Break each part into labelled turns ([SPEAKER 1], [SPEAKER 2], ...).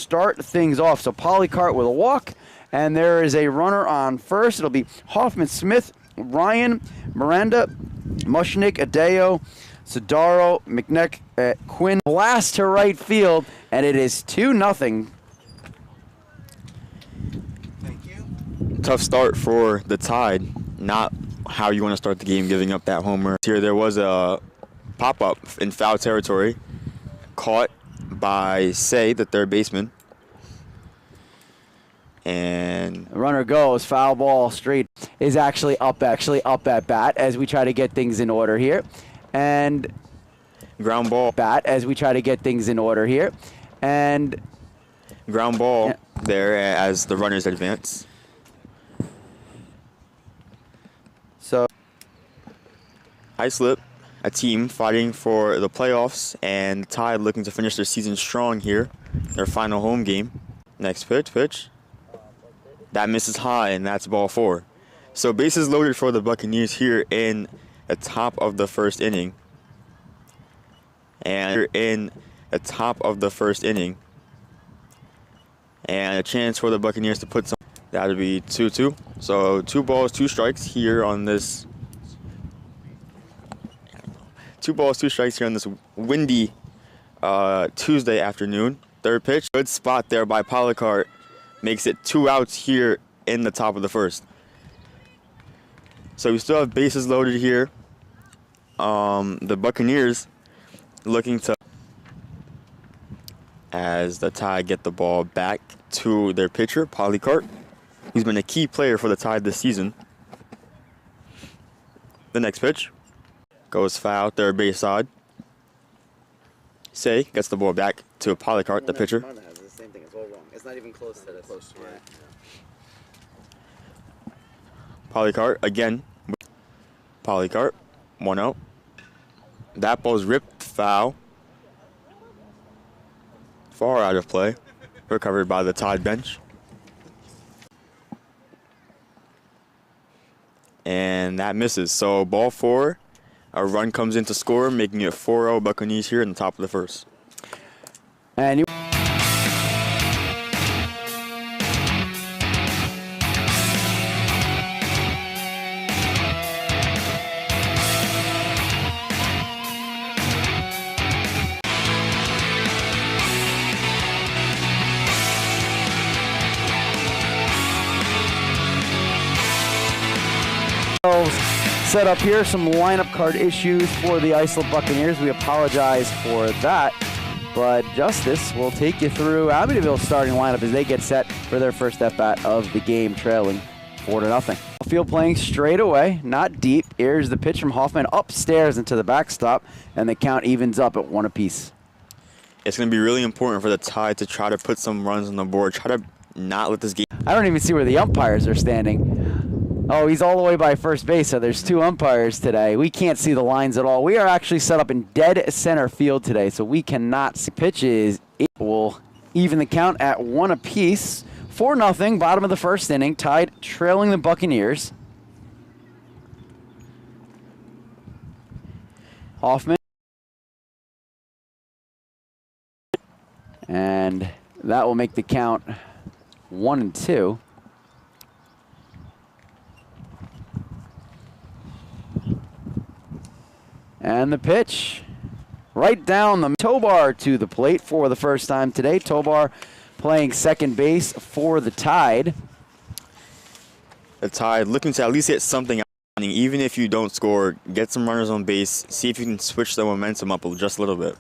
[SPEAKER 1] start things off. So Polycart with a walk, and there is a runner on first. It'll be Hoffman, Smith, Ryan, Miranda, Mushnick, Adeo, Sidaro, McNeck, Quinn. Blast to right field, and it is 2-0.
[SPEAKER 2] Thank you. Tough start for the Tide. Not how you want to start the game, giving up that homer. Here there was a pop-up in foul territory, caught by Say, the third baseman. And
[SPEAKER 1] the runner goes, foul ball straight, is actually up at bat as we try to get things in order here. And
[SPEAKER 2] ground ball.
[SPEAKER 1] Bat as we try to get things in order here. And
[SPEAKER 2] ground ball there as the runners advance.
[SPEAKER 1] So
[SPEAKER 2] Islip, a team fighting for the playoffs, and Tide looking to finish their season strong here. Their final home game. Next pitch. That misses high, and that's ball 4. So bases loaded for the Buccaneers here in the top of the first inning. And a chance for the Buccaneers to put some. That would be 2-2. So 2 balls, 2 strikes here on this. 2 balls, 2 strikes here on this windy Tuesday afternoon. Third pitch, good spot there by Polycart. Makes it 2 outs here in the top of the first. So we still have bases loaded here. The Buccaneers looking to, as the Tide get the ball back to their pitcher, Polycart. He's been a key player for the Tide this season. The next pitch goes foul, third base side. Say gets the ball back to Polycart, the pitcher.
[SPEAKER 1] It's not even close to this.
[SPEAKER 2] Polycart again. Polycart, 1-0. That ball's ripped foul. Far out of play. Recovered by the Tide bench. And that misses. So ball 4. A run comes in to score, making it 4-0 Buccaneers here in the top of the first.
[SPEAKER 1] And you set up here some lineup card issues for the Islip Buccaneers. We apologize for that, but Justice will take you through Amityville's starting lineup as they get set for their first at-bat of the game, trailing 4-0. Field playing straight away, not deep. Here's the pitch from Hoffman upstairs into the backstop, and the count evens up at 1 apiece.
[SPEAKER 2] It's going to be really important for the Tide to try to put some runs on the board, try to not let this game.
[SPEAKER 1] I don't even see where the umpires are standing. Oh, he's all the way by first base, so there's 2 umpires today. We can't see the lines at all. We are actually set up in dead center field today, so we cannot see pitches. It will even the count at 1 apiece. 4-0, bottom of the first inning. Tide trailing the Buccaneers. Hoffman. And that will make the count 1-2. And the pitch right down the Tobar to the plate for the first time today. Tobar playing second base for the Tide.
[SPEAKER 2] The Tide looking to at least hit something, even if you don't score, get some runners on base, see if you can switch the momentum up just a little bit.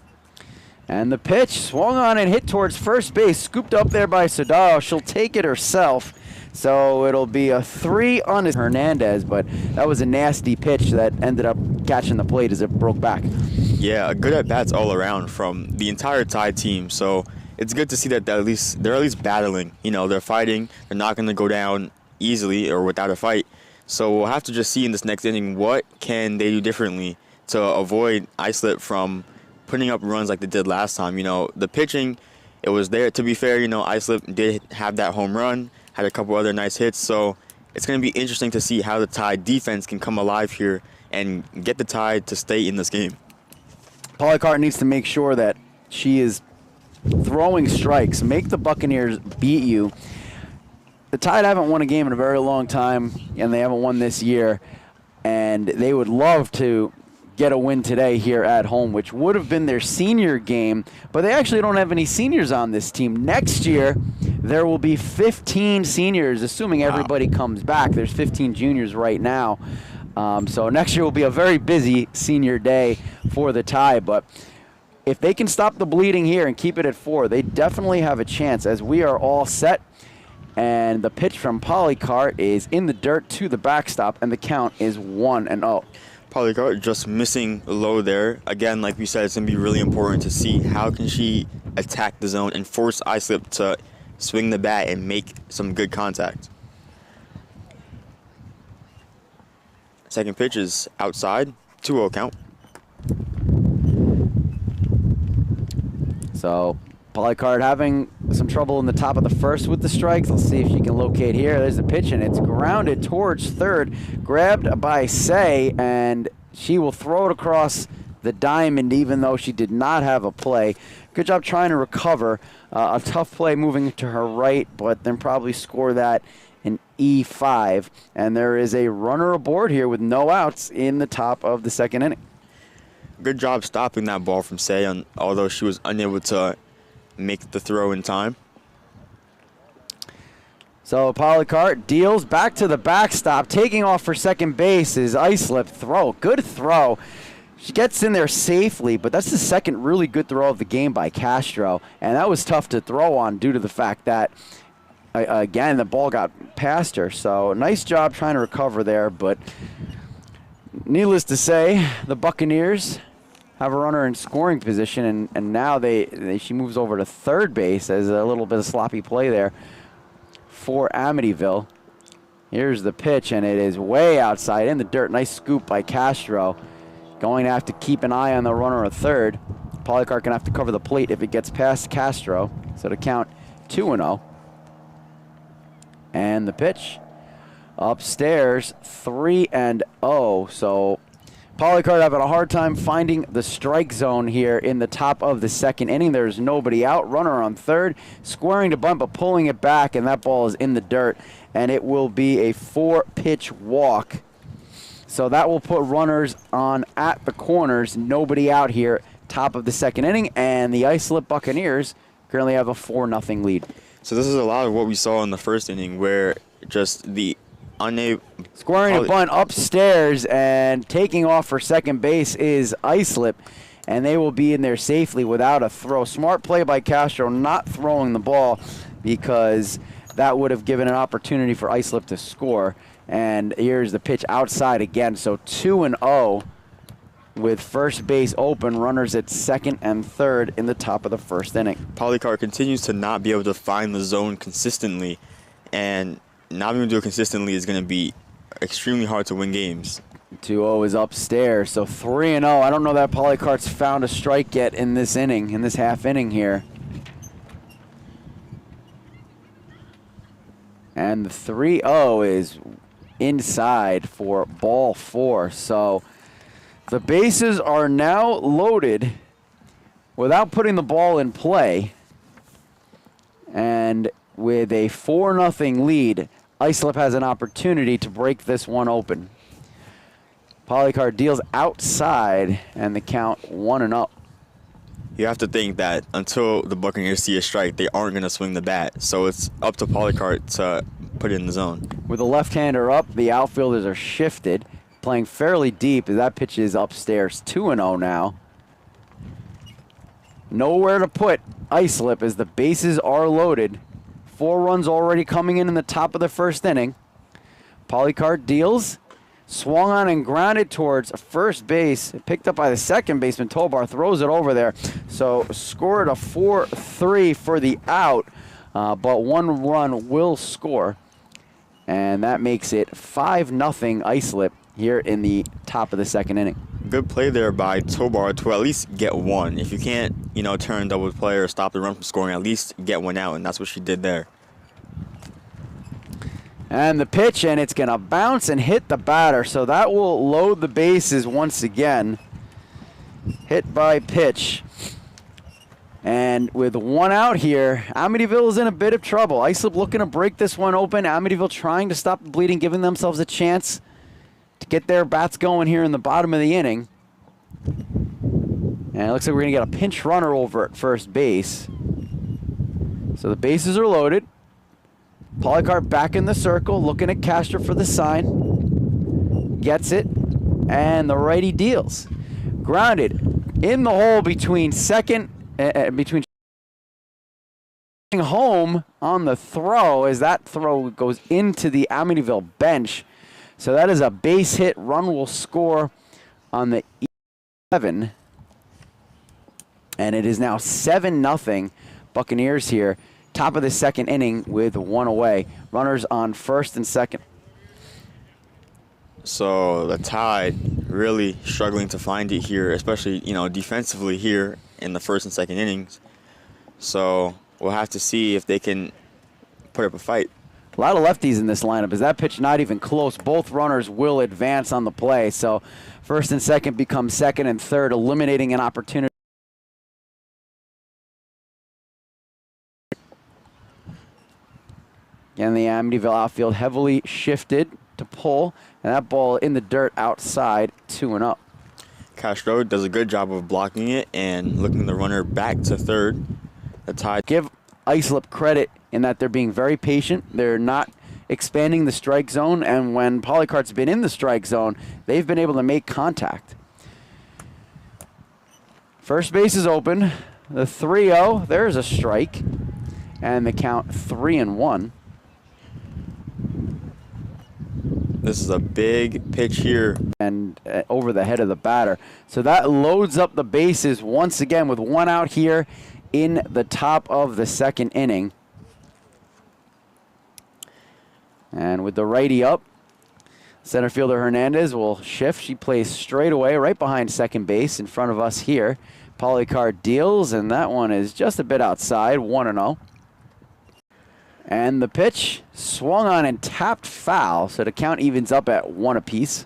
[SPEAKER 1] And the pitch swung on and hit towards first base, scooped up there by Sodaro. She'll take it herself. So it'll be a 3 on Hernandez, but that was a nasty pitch that ended up catching the plate as it broke back.
[SPEAKER 2] Yeah, good at-bats all around from the entire Tide team. So it's good to see that they're at least battling. You know, they're fighting. They're not going to go down easily or without a fight. So we'll have to just see in this next inning what can they do differently to avoid Islip from putting up runs like they did last time. You know, the pitching, it was there. To be fair, you know, Islip did have that home run, had a couple other nice hits. So it's going to be interesting to see how the Tide defense can come alive here and get the Tide to stay in this game.
[SPEAKER 1] Polycart needs to make sure that she is throwing strikes. Make the Buccaneers beat you. The Tide haven't won a game in a very long time, and they haven't won this year. And they would love to get a win today here at home, which would have been their senior game. But they actually don't have any seniors on this team. Next year, there will be 15 seniors, assuming everybody comes back. There's 15 juniors right now. So next year will be a very busy senior day for the Tide. But if they can stop the bleeding here and keep it at 4, they definitely have a chance, as we are all set. And the pitch from Polycart is in the dirt to the backstop, and the count is 1-0.
[SPEAKER 2] Polycart just missing low there. Again, like we said, it's going to be really important to see how can she attack the zone and force Islip to swing the bat and make some good contact. Second pitch is outside, 2-0 count.
[SPEAKER 1] So Polycart having some trouble in the top of the first with the strikes. Let's see if she can locate here. There's the pitch, and it's grounded towards third. Grabbed by Say, and she will throw it across the diamond, even though she did not have a play. Good job trying to recover. A tough play moving to her right, but then probably score that in E5. And there is a runner aboard here with no outs in the top of the second inning.
[SPEAKER 2] Good job stopping that ball from Say, although she was unable to make the throw in time.
[SPEAKER 1] So Polycart deals back to the backstop. Taking off for second base is Islip. Throw. Good throw. She gets in there safely, but that's the second really good throw of the game by Castro. And that was tough to throw on due to the fact that, again, the ball got past her. So nice job trying to recover there. But needless to say, the Buccaneers have a runner in scoring position, and now she moves over to third base as a little bit of sloppy play there for Amityville. Here's the pitch, and it is way outside in the dirt. Nice scoop by Castro. Going to have to keep an eye on the runner at third. Polycart going to have to cover the plate if it gets past Castro. So to count 2-0. And the pitch upstairs, 3-0. So Polycart having a hard time finding the strike zone here in the top of the second inning. There's nobody out. Runner on third, squaring to bunt, but pulling it back, and that ball is in the dirt. And it will be a 4-pitch walk. So that will put runners on at the corners. Nobody out here, top of the second inning, and the Islip Buccaneers currently have a 4-0 lead.
[SPEAKER 2] So this is a lot of what we saw in the first inning, where just the
[SPEAKER 1] squaring a bunt upstairs and taking off for second base is Islip, and they will be in there safely without a throw. Smart play by Castro not throwing the ball, because that would have given an opportunity for Islip to score. And here's the pitch outside again. So 2-0 with first base open, runners at second and third in the top of the first inning.
[SPEAKER 2] Polycart continues to not be able to find the zone consistently, and not being able to do it consistently is going to be extremely hard to win games.
[SPEAKER 1] 2-0 is upstairs, so 3-0. I don't know that Polycart's found a strike yet in this inning, in this half inning here. And the 3-0 is inside for ball 4. So the bases are now loaded without putting the ball in play. And with a 4-0 lead, Islip has an opportunity to break this one open. Polycart deals outside, and the count 1-0.
[SPEAKER 2] You have to think that until the Buccaneers see a strike, they aren't going to swing the bat. So it's up to Polycart to put it in the zone.
[SPEAKER 1] With the left-hander up, the outfielders are shifted, playing fairly deep as that pitch is upstairs. 2-0 now. Nowhere to put Islip as the bases are loaded. 4 runs already coming in the top of the first inning. Polycart deals. Swung on and grounded towards first base. Picked up by the second baseman. Tobar throws it over there. So scored a 4-3 for the out. But 1 run will score. And that makes it 5-0 Islip here in the top of the second inning.
[SPEAKER 2] Good play there by Tobar to at least get 1. If you can't, turn double play or stop the run from scoring, at least get 1 out, and that's what she did there.
[SPEAKER 1] And the pitch, and it's going to bounce and hit the batter, so that will load the bases once again. Hit by pitch. And with one out here, Amityville is in a bit of trouble. Islip looking to break this one open. Amityville trying to stop the bleeding, giving themselves a chance to get their bats going here in the bottom of the inning. And it looks like we're going to get a pinch runner over at first base. So the bases are loaded. Polycarp back in the circle, looking at Castro for the sign. Gets it, and the righty deals. Grounded in the hole between second, between home on the throw, as that throw goes into the Amityville bench. So that is a base hit. Run will score on the 11. And it is now 7-0 Buccaneers here. Top of the second inning with one away. Runners on first and second.
[SPEAKER 2] So the Tide really struggling to find it here, especially, defensively here in the first and second innings. So we'll have to see if they can put up a fight.
[SPEAKER 1] A lot of lefties in this lineup. Is that pitch not even close? Both runners will advance on the play. So first and second become second and third, eliminating an opportunity. And the Amityville outfield heavily shifted to pull, and that ball in the dirt outside, 2-0.
[SPEAKER 2] Castro does a good job of blocking it and looking the runner back to third. The Tide
[SPEAKER 1] give Islip credit in that they're being very patient. They're not expanding the strike zone, and when Polycarp's been in the strike zone, they've been able to make contact. First base is open. The 3-0, there's a strike, and the count 3-1.
[SPEAKER 2] This is a big pitch here.
[SPEAKER 1] And over the head of the batter. So that loads up the bases once again with one out here in the top of the second inning. And with the righty up, center fielder Hernandez will shift. She plays straight away right behind second base in front of us here. Polycarp deals, and that one is just a bit outside, 1-0. And the pitch swung on and tapped foul, so the count evens up at 1 apiece.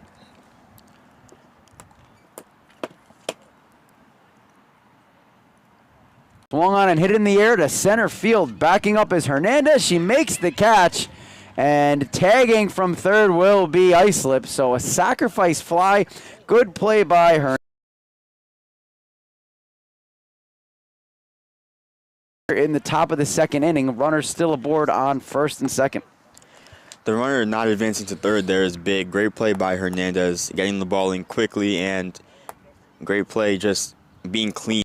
[SPEAKER 1] Swung on and hit it in the air to center field. Backing up is Hernandez. She makes the catch, and tagging from third will be Islip. So a sacrifice fly. Good play by her. In the top of the second inning, runners still aboard on first and second.
[SPEAKER 2] The runner not advancing to third there is big. Great play by Hernandez, getting the ball in quickly, and great play just being clean.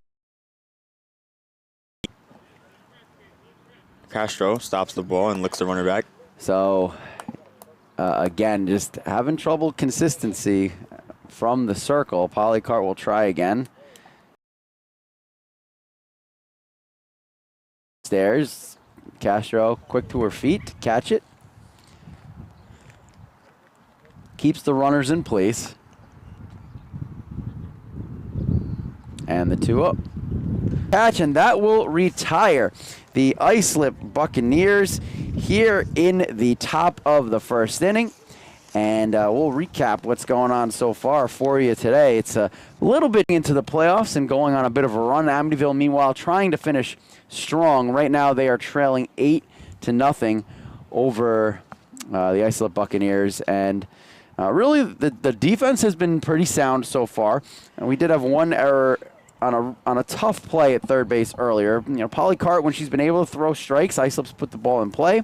[SPEAKER 2] Castro stops the ball and looks the runner back.
[SPEAKER 1] So, again, just having trouble consistency from the circle. Polycarp will try again. Stairs. Castro quick to her feet to catch it. Keeps the runners in place. And the 2-0. Catch, and that will retire the Islip Buccaneers here in the top of the first inning. And we'll recap what's going on so far for you today. It's a little bit into the playoffs and going on a bit of a run. Amityville, meanwhile, trying to finish strong. Right now, they are trailing 8-0 over the Islip Buccaneers. And really, the defense has been pretty sound so far. And we did have one error on a tough play at third base earlier. Polycarp, when she's been able to throw strikes, Islip's put the ball in play.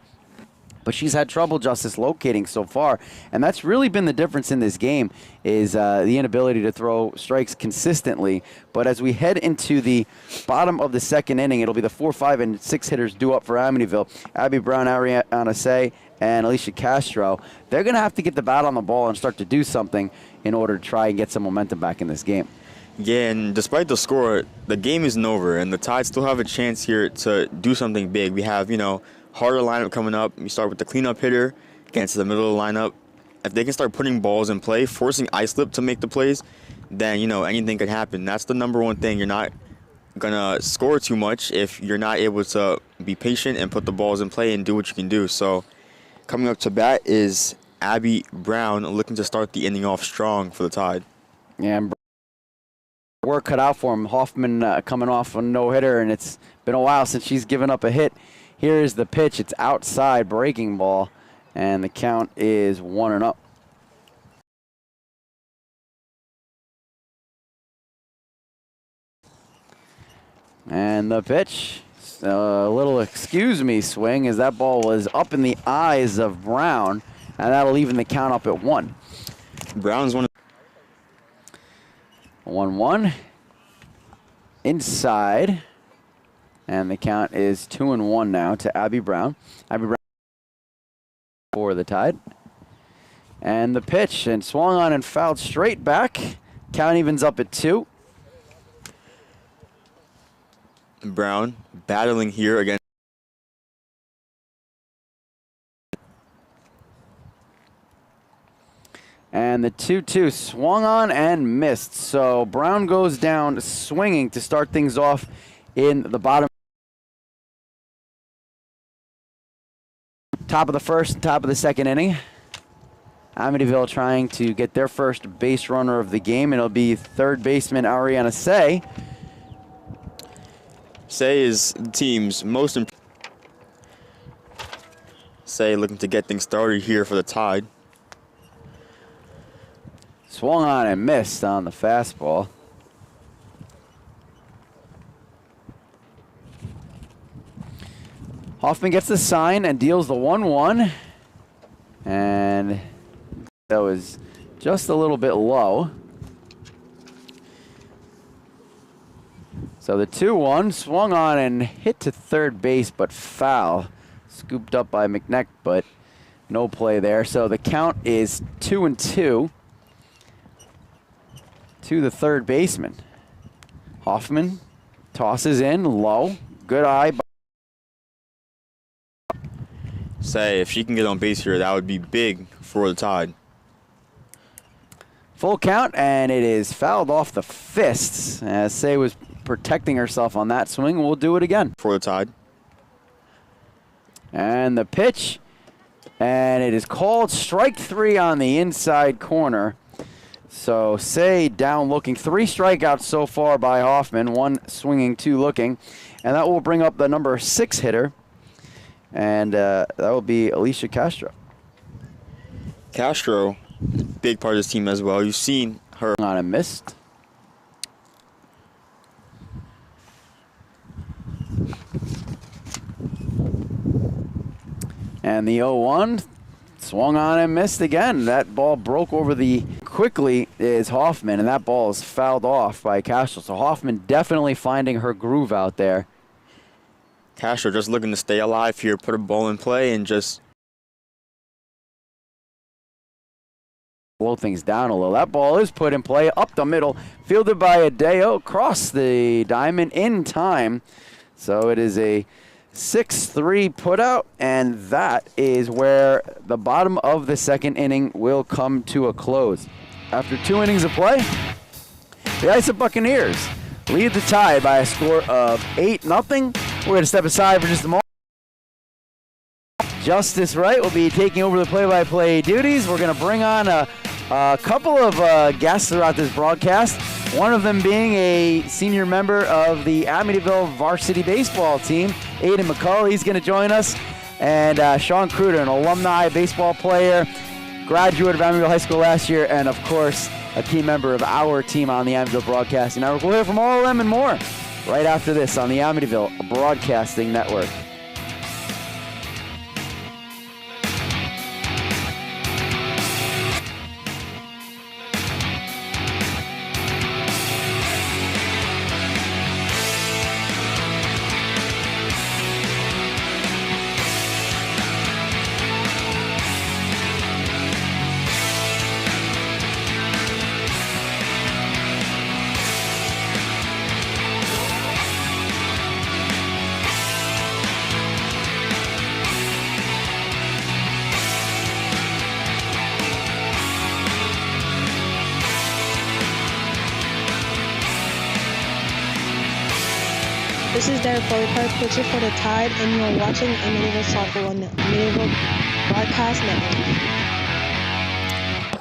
[SPEAKER 1] But she's had trouble just locating so far. And that's really been the difference in this game is the inability to throw strikes consistently. But as we head into the bottom of the second inning, it'll be the 4, 5, and 6 hitters due up for Amityville. Abby Brown, Ariana Say, and Alicia Castro. They're going to have to get the bat on the ball and start to do something in order to try and get some momentum back in this game.
[SPEAKER 2] Yeah, and despite the score, the game isn't over, and the Tide still have a chance here to do something big. We have, harder lineup coming up. You start with the cleanup hitter, get into the middle of the lineup. If they can start putting balls in play, forcing Islip to make the plays, then, anything could happen. That's the number one thing. You're not going to score too much if you're not able to be patient and put the balls in play and do what you can do. So coming up to bat is Abby Brown, looking to start the inning off strong for the Tide.
[SPEAKER 1] Yeah, work cut out for him. Hoffman coming off a no-hitter, and it's been a while since she's given up a hit. Here is the pitch. It's outside, breaking ball, and the count is 1-0. And the pitch, a little excuse me swing as that ball was up in the eyes of Brown, and that'll even the count up at 1.
[SPEAKER 2] Brown's one.
[SPEAKER 1] 1-1. Inside. And the count is 2-1 now to Abby Brown. Abby Brown for the Tide. And the pitch, and swung on and fouled straight back. Count evens up at 2.
[SPEAKER 2] Brown battling here again.
[SPEAKER 1] And the 2-2 swung on and missed. So Brown goes down swinging to start things off in the bottom. Top of the first, top of the second inning. Amityville trying to get their first base runner of the game, and it'll be third baseman Ariana Say.
[SPEAKER 2] Say is the team's most Say looking to get things started here for the Tide.
[SPEAKER 1] Swung on and missed on the fastball. Hoffman gets the sign and deals the 1-1. And that was just a little bit low. So the 2-1 swung on and hit to third base, but foul. Scooped up by McNeck, but no play there. So the count is 2-2 to the third baseman. Hoffman tosses in low. Good eye.
[SPEAKER 2] Say if she can get on base here, that would be big for the Tide.
[SPEAKER 1] Full count, and it is fouled off the fists as Say was protecting herself on that swing. We'll do it again.
[SPEAKER 2] For the Tide.
[SPEAKER 1] And the pitch, and it is called strike 3 on the inside corner. So Say down looking. 3 strikeouts so far by Hoffman, 1 swinging, 2 looking. And that will bring up the number 6 hitter, and that will be Alicia Castro.
[SPEAKER 2] Castro, big part of this team as well. You've seen her
[SPEAKER 1] On a missed. And the 0-1 swung on and missed again. That ball broke over the quickly is Hoffman, and that ball is fouled off by Castro. So Hoffman definitely finding her groove out there.
[SPEAKER 2] Castro just looking to stay alive here, put a ball in play, and just
[SPEAKER 1] slow things down a little. That ball is put in play up the middle, fielded by Adeo, across the diamond in time. So it is a 6-3 put out, and that is where the bottom of the second inning will come to a close. After 2 innings of play, the Islip Buccaneers lead the Tide by a score of 8-0. We're going to step aside for just a moment. Justice Wright will be taking over the play-by-play duties. We're going to bring on a couple of guests throughout this broadcast, one of them being a senior member of the Amityville varsity baseball team, Aiden McCullough. He's going to join us. And Sean Kruder, an alumni baseball player, graduate of Amityville High School last year, and, of course, a key member of our team on the Amityville Broadcasting Network. We'll hear from all of them and more right after this on the Amityville Broadcasting Network.
[SPEAKER 3] This is Derek Polycarp, pitcher for the Tide, and you are watching Amityville Softball on the Amityville Broadcast Network.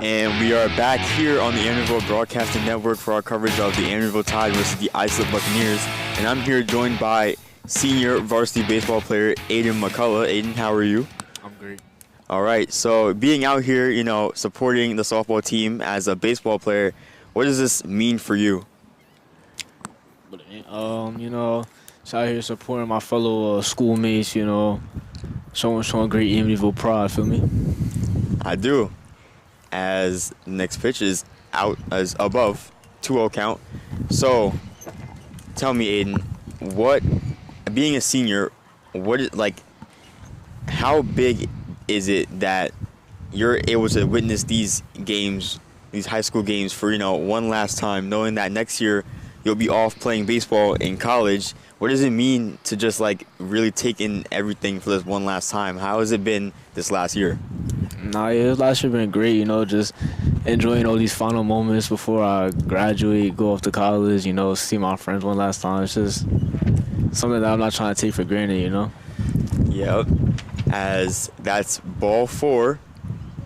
[SPEAKER 2] And we are back here on the Amityville Broadcasting Network for our coverage of the Amityville Tide versus the Islip Buccaneers. And I'm here joined by senior varsity baseball player Aiden McCullough. Aiden, how are you?
[SPEAKER 4] I'm great.
[SPEAKER 2] All right, so being out here, supporting the softball team as a baseball player, what does this mean for you?
[SPEAKER 4] Just out here supporting my fellow schoolmates, showing great Amityville pride, feel me?
[SPEAKER 2] I do. As next pitch is out as above, 2-0 count. So, tell me, Aiden, being a senior, how big is it that you're able to witness these games, these high school games for, one last time, knowing that next year you'll be off playing baseball in college? What does it mean to just really take in everything for this one last time? How has it been this last year?
[SPEAKER 4] This last year been great, just enjoying all these final moments before I graduate, go off to college, see my friends one last time. It's just something that I'm not trying to take for granted,
[SPEAKER 2] Yep. As that's ball 4.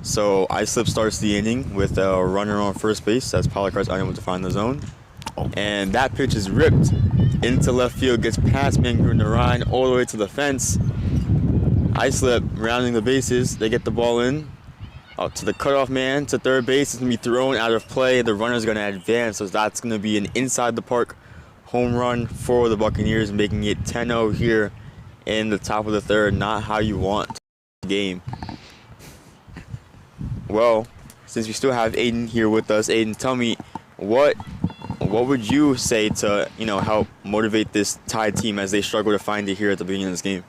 [SPEAKER 2] So Islip starts the inning with a runner on first base. That's Polycarp's unable to find the zone. And that pitch is ripped into left field, gets past Mangruna all the way to the fence. Islip rounding the bases. They get the ball in. Out to the cutoff man to third base. It's going to be thrown out of play. The runner's going to advance, so that's going to be an inside the park home run for the Buccaneers, making it 10-0 here in the top of the third. Not how you want the game. Well, since we still have Aiden here with us, Aiden, tell me, what would you say to, help motivate this Tide team as they struggle to find it here at the beginning of this game?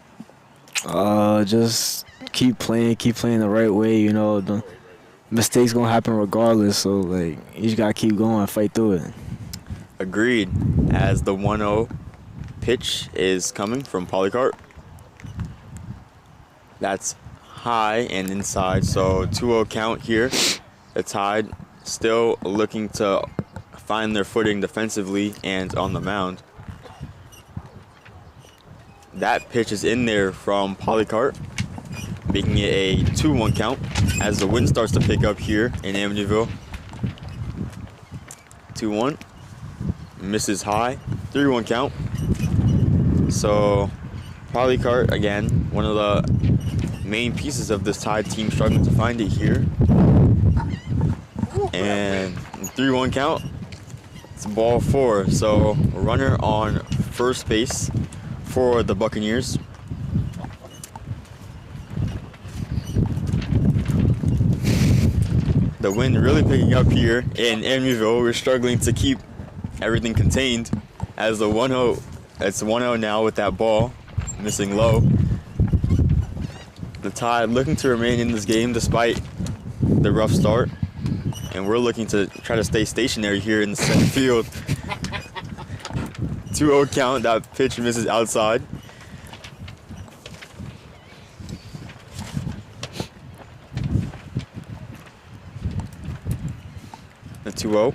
[SPEAKER 4] Just keep playing the right way, the mistakes gonna happen regardless, so you just gotta keep going, fight through it.
[SPEAKER 2] Agreed. As the 1-0 pitch is coming from Polycarp. That's high and inside, so 2-0 count here. The Tide still looking to find their footing defensively and on the mound. That pitch is in there from Polycarp, making it a 2-1 count as the wind starts to pick up here in Amityville. 2-1. Misses high. 3-1 count. So Polycarp, again, one of the main pieces of this Tide team, struggling to find it here. And 3-1 count. It's ball 4. So runner on first base for the Buccaneers. The wind really picking up here in Amityville. We're struggling to keep everything contained as the 1-0, it's 1-0 now with that ball missing low. The Tide looking to remain in this game despite the rough start, and we're looking to try to stay stationary here in the center field. 2-0 count. That pitch misses outside. The 2-0.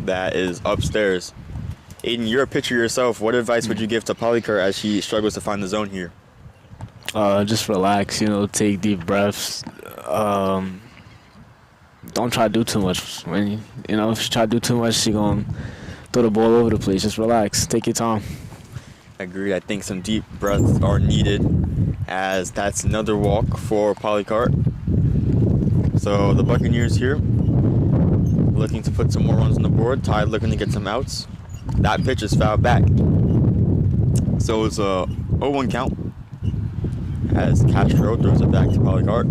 [SPEAKER 2] That is upstairs. Aiden, you're a pitcher yourself. What advice would you give to Polycarp as she struggles to find the zone here?
[SPEAKER 4] Just relax, take deep breaths. Don't try to do too much. When if you try to do too much, she's gonna throw the ball over the place. Just relax. Take your time.
[SPEAKER 2] Agreed. I think some deep breaths are needed, as that's another walk for Polycarp. So the Buccaneers here looking to put some more runs on the board. Tide looking to get some outs. That pitch is fouled back. So it's a 0-1 count as Castro throws it back to Polycarp.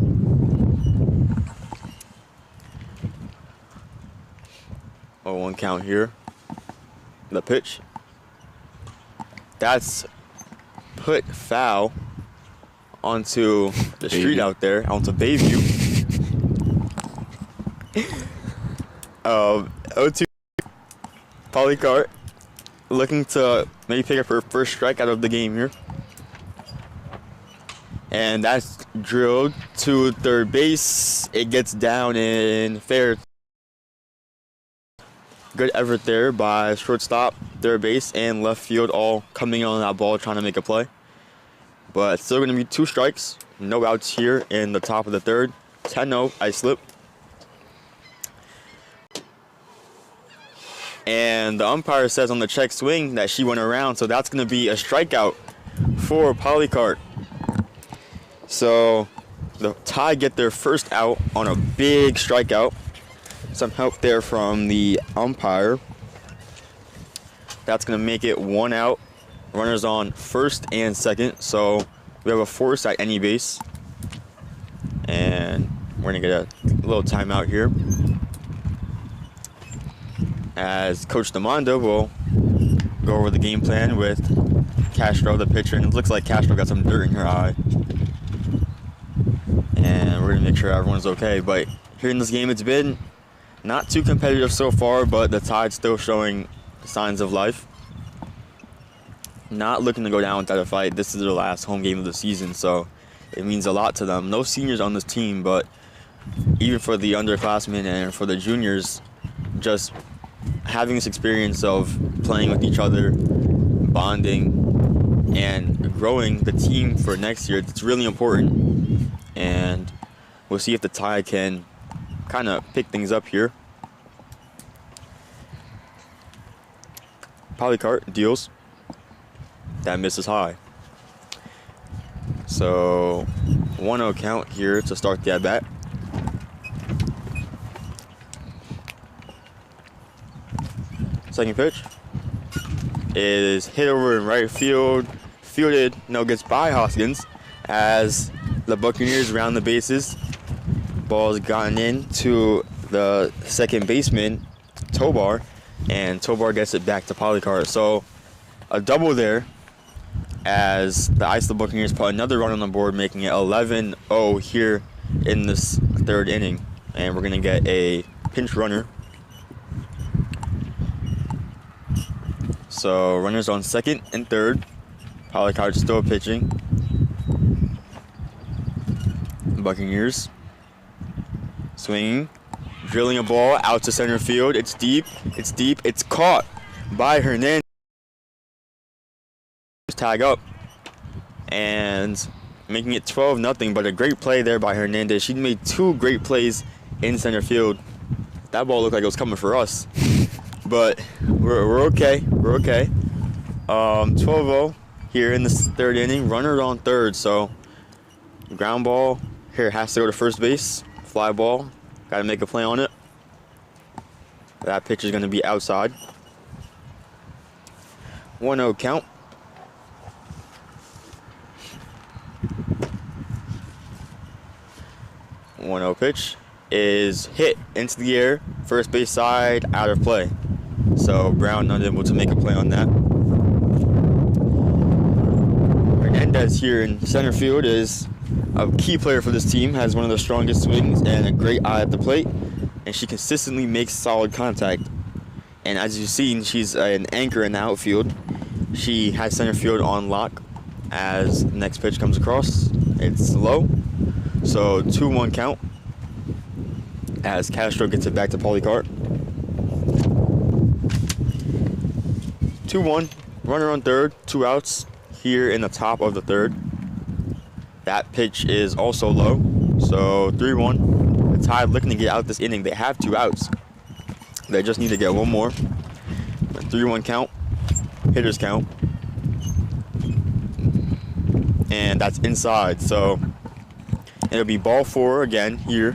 [SPEAKER 2] Oh, 1 count here. The pitch. That's put foul onto the street out there, onto Bayview. 0-2. Polycarp looking to maybe pick up her first strikeout of the game here. And that's drilled to third base. It gets down in fair. Good effort there by shortstop, third base, and left field, all coming on that ball trying to make a play. But still going to be 2 strikes, no outs here in the top of the third. 10-0 Islip. And the umpire says on the check swing that she went around, so that's going to be a strikeout for Polycart. So the Tide get their first out on a big strikeout. Some help there from the umpire. That's going to make it 1 out. Runners on first and second, so we have a force at any base. And we're going to get a little timeout here, as Coach Demanda will go over the game plan with Castro, the pitcher. And it looks like Castro got some dirt in her eye. And we're going to make sure everyone's okay. But here in this game, it's been not too competitive so far, but the Tide's still showing signs of life. Not looking to go down without a fight. This is their last home game of the season, so it means a lot to them. No seniors on this team, but even for the underclassmen and for the juniors, just having this experience of playing with each other, bonding, and growing the team for next year, it's really important. And we'll see if the Tide can kind of pick things up here. Polycart deals. That misses high. So 1-0 count here to start the at-bat. Second pitch is hit over in right field. Fielded, no, gets by Hoskins as the Buccaneers round the bases. Ball's gotten in to the second baseman, Tobar, and Tobar gets it back to Polycart. So a double there, as the Islip Buccaneers put another run on the board, making it 11-0 here in this third inning. And we're going to get a pinch runner. So runners on second and third. Polycart still pitching. Buccaneers swinging, drilling a ball out to center field. It's deep. It's deep. It's caught by Hernandez. Tag up and making it 12-0, but a great play there by Hernandez. She made 2 great plays in center field. That ball looked like it was coming for us, but we're okay. We're okay. 12-0 here in this third inning. Runner on third, so ground ball here has to go to first base. Fly ball, got to make a play on it. That pitch is going to be outside. 1-0 count. 1-0 pitch is hit into the air, first base side, out of play. So Brown unable to make a play on that. Hernandez here in center field is a key player for this team, has one of the strongest swings and a great eye at the plate, and she consistently makes solid contact. And as you've seen, she's an anchor in the outfield. She has center field on lock as the next pitch comes across. It's low. So 2-1 count as Castro gets it back to Polycart. 2-1, runner on third, 2 outs here in the top of the third. That pitch is also low, so 3-1. The Tide looking to get out this inning. They have 2 outs. They just need to get one more. 3-1 count, hitters count. And that's inside, so it'll be ball 4 again here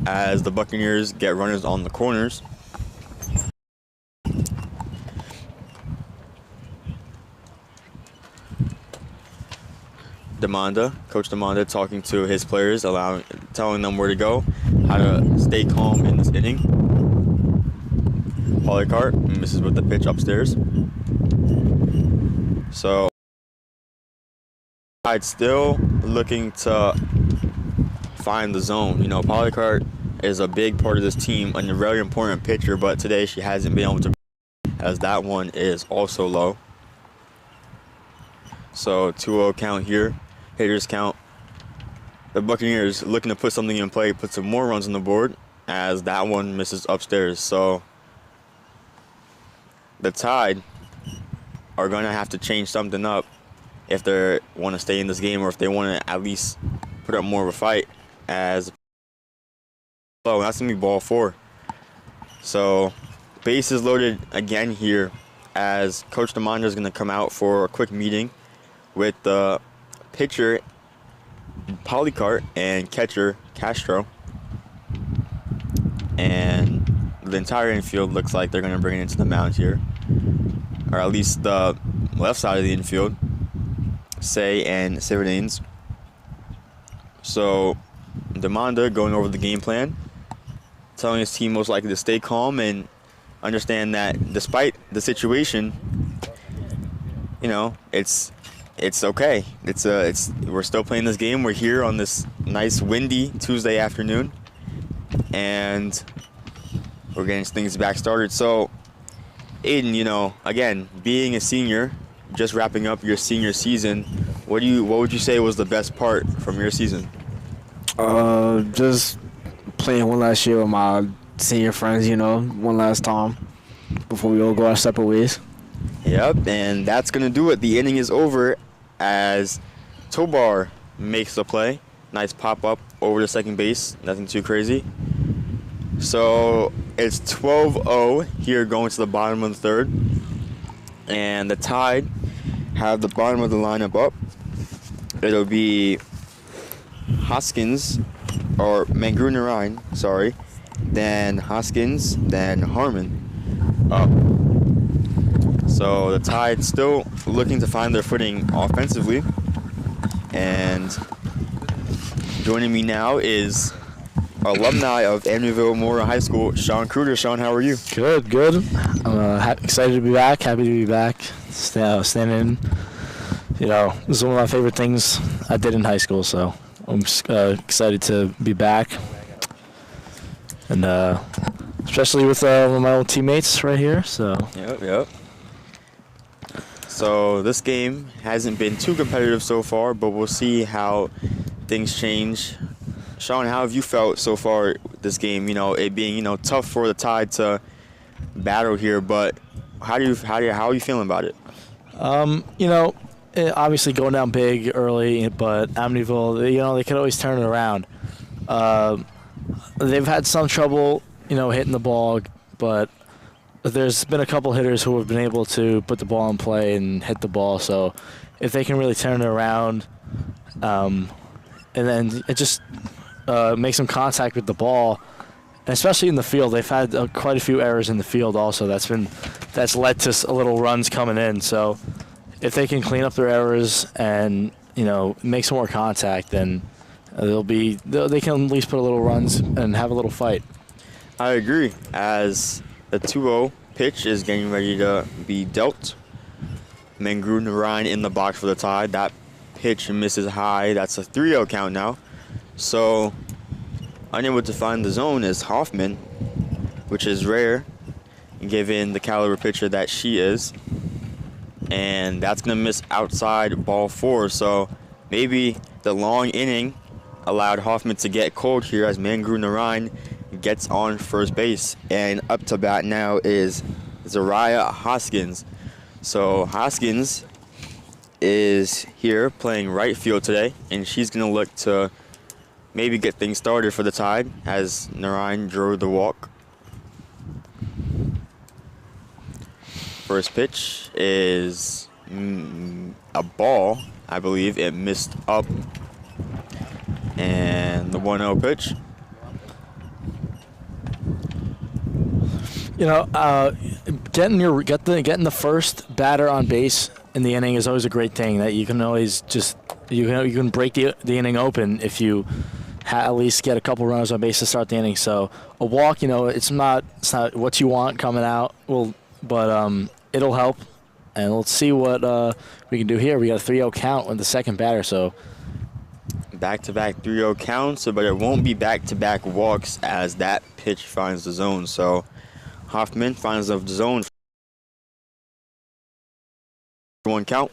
[SPEAKER 2] as the Buccaneers get runners on the corners. Coach Demanda talking to his players, telling them where to go, how to stay calm in this inning. Polycart misses with the pitch upstairs. So I'd still looking to find the zone. You know, Polycart is a big part of this team and a very important pitcher, but today she hasn't been able to, as that one is also low. So 2-0 count here, hitters count. The Buccaneers looking to put something in play, put some more runs on the board, as that one misses upstairs. So the Tide are going to have to change something up if they want to stay in this game, or if they want to at least put up more of a fight, as low. That's going to be ball 4. So bases loaded again here as Coach DeMondre is going to come out for a quick meeting with the pitcher Polycart and catcher Castro. And the entire infield looks like they're going to bring it into the mound here, or at least the left side of the infield, Say and Severdanes. So DeMonda going over the game plan, telling his team most likely to stay calm and understand that despite the situation, you know, it's okay. We're still playing this game. We're here on this nice windy Tuesday afternoon, and we're getting things back started. So, Aiden, you know, again, being a senior, just wrapping up your senior season, what would you say was the best part from your season?
[SPEAKER 4] Just playing one last year with my senior friends, you know, one last time before we all go our separate ways.
[SPEAKER 2] Yep, and that's going to do it. The inning is over as Tobar makes the play. Nice pop-up over to second base. Nothing too crazy. So it's 12-0 here going to the bottom of the third. And the Tide have the bottom of the lineup up. It'll be Hoskins, or Mangru-Narain, sorry. Then Hoskins, then Harmon up. So the Tide still looking to find their footing offensively. And joining me now is alumni of Amityville Memorial High School, Sean Kruger. Sean, how are you?
[SPEAKER 4] Good. I'm excited to be back. Happy to be back. Standing. You know, this is one of my favorite things I did in high school, so I'm excited to be back. And especially with my old teammates right here. So.
[SPEAKER 2] Yep. So this game hasn't been too competitive so far, but we'll see how things change. Sean, how have you felt so far this game? You know, it being, you know, tough for the Tide to battle here, but how are you feeling about it?
[SPEAKER 5] You know, obviously going down big early, but Amityville, you know, they could always turn it around. They've had some trouble, you know, hitting the ball, but there's been a couple hitters who have been able to put the ball in play and hit the ball. So if they can really turn it around, and then it just make some contact with the ball, and especially in the field. They've had quite a few errors in the field also. That's led to a little runs coming in. So if they can clean up their errors and, you know, make some more contact, then they can at least put a little runs and have a little fight.
[SPEAKER 2] I agree. As the 2-0 pitch is getting ready to be dealt, Mangru-Narain in the box for the Tide. That pitch misses high. That's a 3-0 count now. So unable to find the zone is Hoffman, which is rare given the caliber pitcher that she is. And that's going to miss outside ball 4. So maybe the long inning allowed Hoffman to get cold here as Mangru-Narain gets on first base. And up to bat now is Zariah Hoskins. So Hoskins is here playing right field today, and she's going to look to maybe get things started for the Tide as Narain drew the walk. First pitch is a ball, I believe. It missed up. And the 1-0 pitch.
[SPEAKER 5] You know, getting the first batter on base in the inning is always a great thing. That you can always you can break the inning open if you at least get a couple runners on base to start the inning. So a walk, you know, it's not what you want coming out. But it'll help, and let's see what we can do here. We got a 3-0 count with the second batter. So
[SPEAKER 2] back-to-back 3-0 counts, but it won't be back-to-back walks as that pitch finds the zone. So Hoffman finds the zone. 1 count.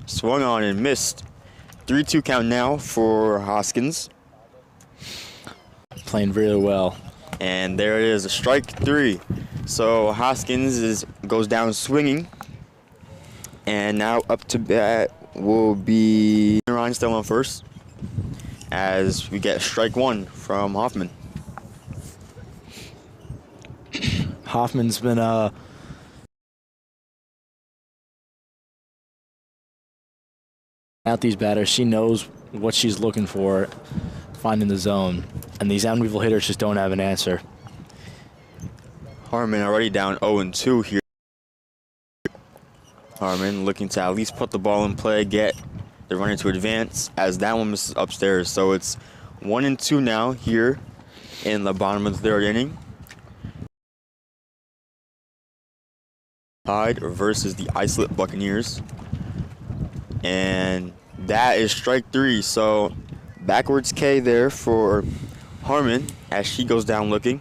[SPEAKER 2] Swung on and missed. 3-2 count now for Hoskins.
[SPEAKER 5] Playing really well.
[SPEAKER 2] And there it is, a strike 3. So Hoskins goes down swinging. And now up to bat will be Ryan still on first. as we get strike one from Hoffman.
[SPEAKER 5] Hoffman's been out these batters. She knows what she's looking for, finding the zone, and these Amityville hitters just don't have an answer.
[SPEAKER 2] Harmon already down 0-2 here. Harmon looking to at least put the ball in play, get the runner to advance, as that one misses upstairs. So it's 1-2 now here in the bottom of the third inning. Tide versus the Islip Buccaneers. And that is strike three. So backwards K there for Harmon as she goes down looking.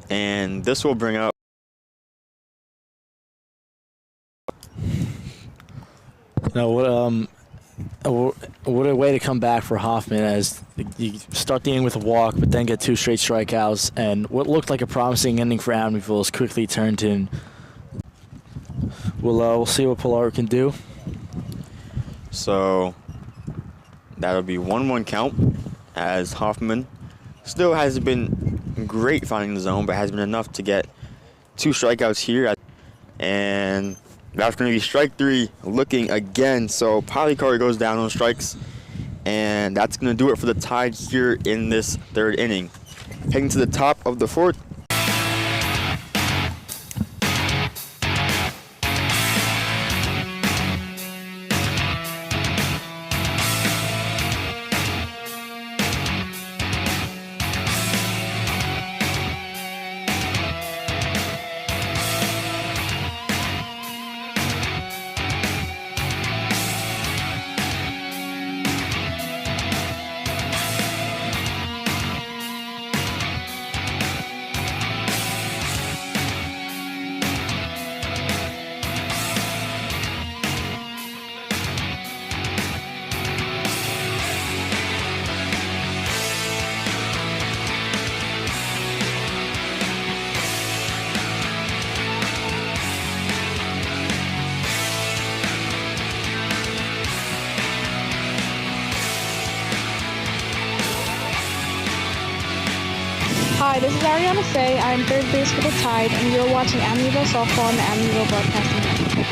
[SPEAKER 2] And this will bring up
[SPEAKER 5] what a way to come back for Hoffman, as you start the inning with a walk, but then get 2 straight strikeouts, and what looked like a promising ending for Amityville is quickly turned in. We'll see what Pilar can do.
[SPEAKER 2] So that'll be 1-1 count, as Hoffman still hasn't been great finding the zone, but has been enough to get 2 strikeouts here. And that's going to be strike 3 looking again. So Polycar goes down on strikes, and that's going to do it for the Tide here in this third inning. Heading to the top of the fourth.
[SPEAKER 3] Hi, this is Ariana Faye. I'm third base for the Tide, and you're watching Amityville Softball on the Amityville Broadcasting Network.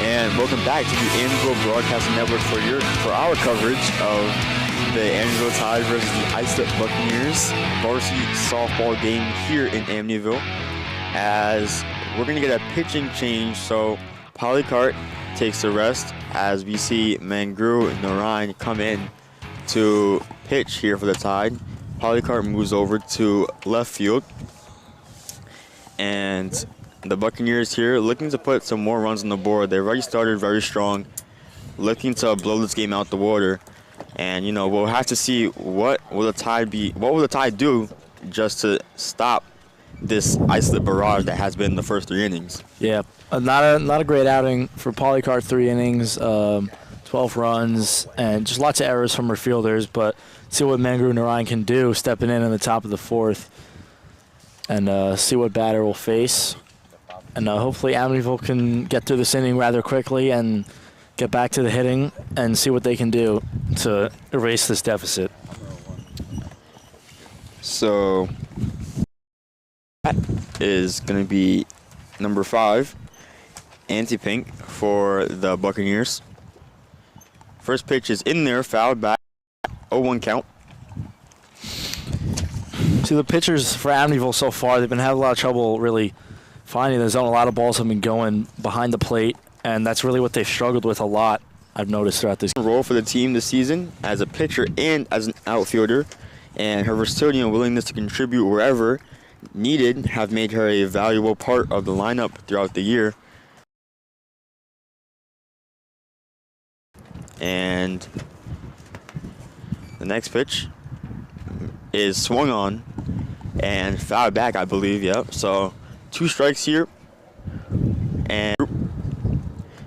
[SPEAKER 2] And welcome back to the Amityville Broadcasting Network for our coverage of the Amityville Tide versus the Islip Buccaneers varsity softball game here in Amityville. As we're going to get a pitching change, so Polycart takes the rest as we see Mangru Narayan come in to pitch here for the Tide. Polycart moves over to left field, and the Buccaneers here looking to put some more runs on the board. They've already started very strong, looking to blow this game out the water. And you know, we'll have to see what will the Tide do just to stop this Islip barrage that has been the first 3 innings.
[SPEAKER 5] Yeah, not a great outing for Polycart. 3 innings, 12 runs, and just lots of errors from her fielders, but see what Mangru Narayan can do stepping in the top of the 4th, and see what batter we'll face. And hopefully Amityville can get through this inning rather quickly and get back to the hitting and see what they can do to erase this deficit.
[SPEAKER 2] So that is going to be number 5, Anti-Pink for the Buccaneers. First pitch is in there, fouled back, 0-1 count.
[SPEAKER 5] See, the pitchers for Amityville so far, they've been having a lot of trouble really finding the zone. A lot of balls have been going behind the plate, and that's really what they've struggled with a lot, I've noticed throughout this
[SPEAKER 2] Role for the team this season as a pitcher and as an outfielder, and her versatility and willingness to contribute wherever needed have made her a valuable part of the lineup throughout the year. And the next pitch is swung on and fouled back, I believe. Yep. So 2 strikes here, and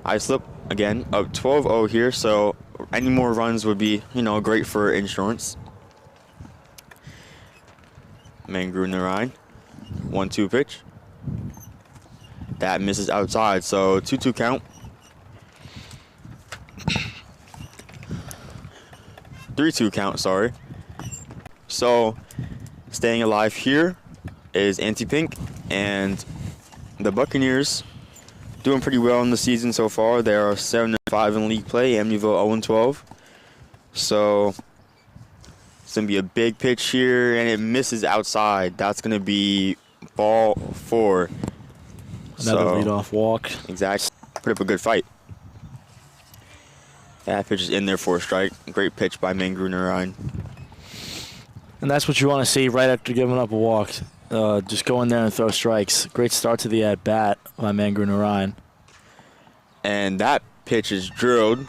[SPEAKER 2] Islip again up 12-0 here. So any more runs would be, great for insurance. Mangru Narayan, 1-2 pitch. That misses outside. So 2-2 count. 3-2 count, sorry. So, staying alive here is Anti-Pink, and the Buccaneers doing pretty well in the season so far. They are 7-5 in league play, Amityville 0-12. So, it's going to be a big pitch here, and it misses outside. That's going to be ball 4.
[SPEAKER 5] Another leadoff walk.
[SPEAKER 2] Exactly. Put up a good fight. That pitch is in there for a strike. Great pitch by Mangrunarine.
[SPEAKER 5] And that's what you want to see right after giving up a walk. Just go in there and throw strikes. Great start to the at-bat by Mangrunarine.
[SPEAKER 2] And that pitch is drilled.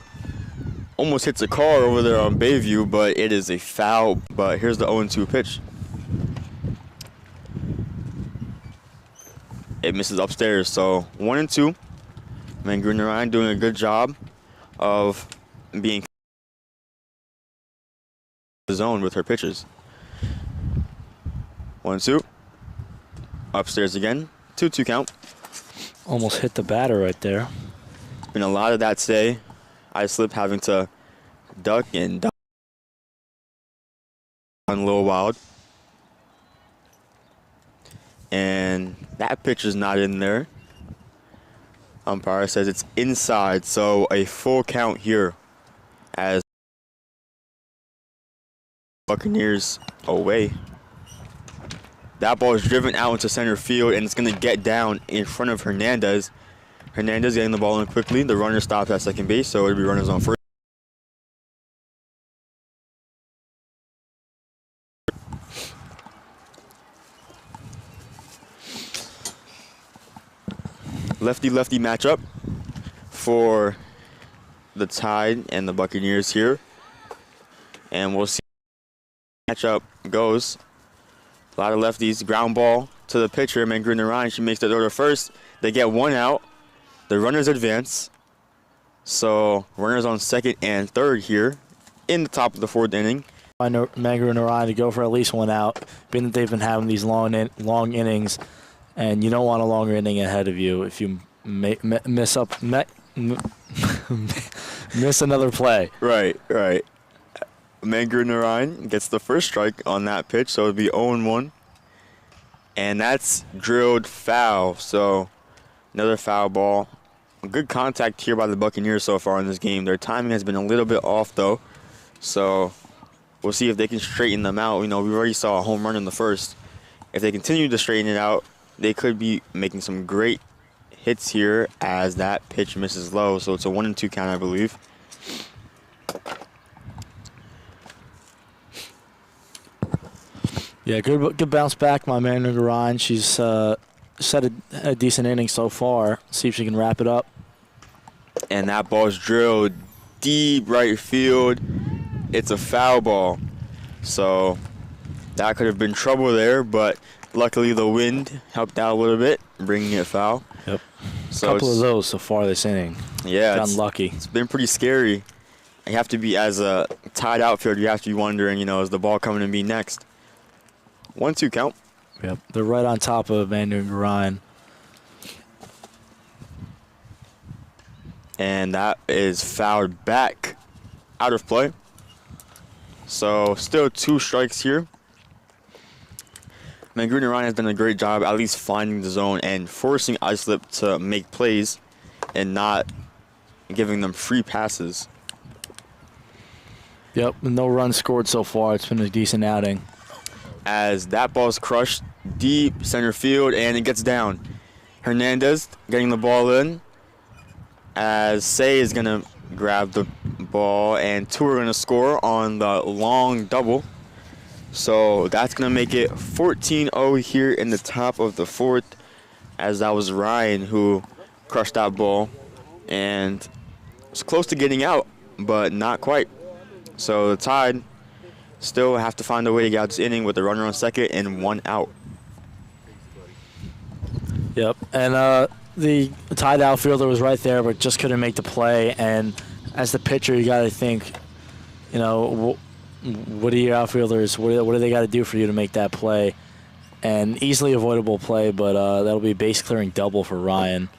[SPEAKER 2] Almost hits a car over there on Bayview, but it is a foul. But here's the 0-2 pitch. It misses upstairs, so 1-2. Mangrunarine doing a good job of being the zone with her pitches. 1-2. Upstairs again. 2-2 count.
[SPEAKER 5] Almost hit the batter right there.
[SPEAKER 2] Been a lot of that today. Islip having to duck and duck on a little wild. And that pitch is not in there. Umpire says it's inside, so a full count here as Buccaneers away. That ball is driven out into center field, and it's going to get down in front of Hernandez. Hernandez getting the ball in quickly. The runner stops at second base, so it'll be runners on first. Lefty-lefty matchup for the Tide and the Buccaneers here. And we'll see how the matchup goes. A lot of lefties. Ground ball to the pitcher, Mangrunarine. She makes the throw to first. They get one out. The runners advance. So runners on second and third here in the top of the 4th inning.
[SPEAKER 5] Mangrunarine to go for at least one out, being that they've been having these long innings. And you don't want a longer inning ahead of you if you miss another play.
[SPEAKER 2] Right. Mangrunarine gets the first strike on that pitch, so it'll be 0-1. And that's drilled foul, so another foul ball. Good contact here by the Buccaneers so far in this game. Their timing has been a little bit off, though. So we'll see if they can straighten them out. You know, we already saw a home run in the first. If they continue to straighten it out, they could be making some great hits here as that pitch misses low. So it's a 1-2 count, I believe.
[SPEAKER 5] Yeah, good bounce back by Mangrunarine. She's set a decent inning so far. See if she can wrap it up.
[SPEAKER 2] And that ball's drilled deep right field. It's a foul ball. So that could have been trouble there, but luckily the wind helped out a little bit, bringing it foul.
[SPEAKER 5] Yep.
[SPEAKER 2] So
[SPEAKER 5] a couple of those so far this inning.
[SPEAKER 2] Yeah.
[SPEAKER 5] Gotten lucky.
[SPEAKER 2] It's been pretty scary. You have to be, as a tied outfielder, you have to be wondering, you know, is the ball coming to be next? 1-2 count.
[SPEAKER 5] Yep. They're right on top of Mangrunarine.
[SPEAKER 2] And that is fouled back out of play. So still 2 strikes here. Mangrunarine has done a great job at least finding the zone and forcing Islip to make plays and not giving them free passes.
[SPEAKER 5] Yep, no runs scored so far. It's been a decent outing.
[SPEAKER 2] As that ball's crushed deep center field and it gets down. Hernandez getting the ball in as Say is going to grab the ball and 2 are going to score on the long double. So that's going to make it 14-0 here in the top of the 4th, as that was Ryan who crushed that ball and was close to getting out, but not quite. So the Tide still have to find a way to get out this inning with a runner on second and 1 out.
[SPEAKER 5] Yep, and the Tide outfielder was right there, but just couldn't make the play. And as the pitcher, you got to think, you know, what are your outfielders? What do they got to do for you to make that play? And easily avoidable play, but that'll be base clearing double for Ryan.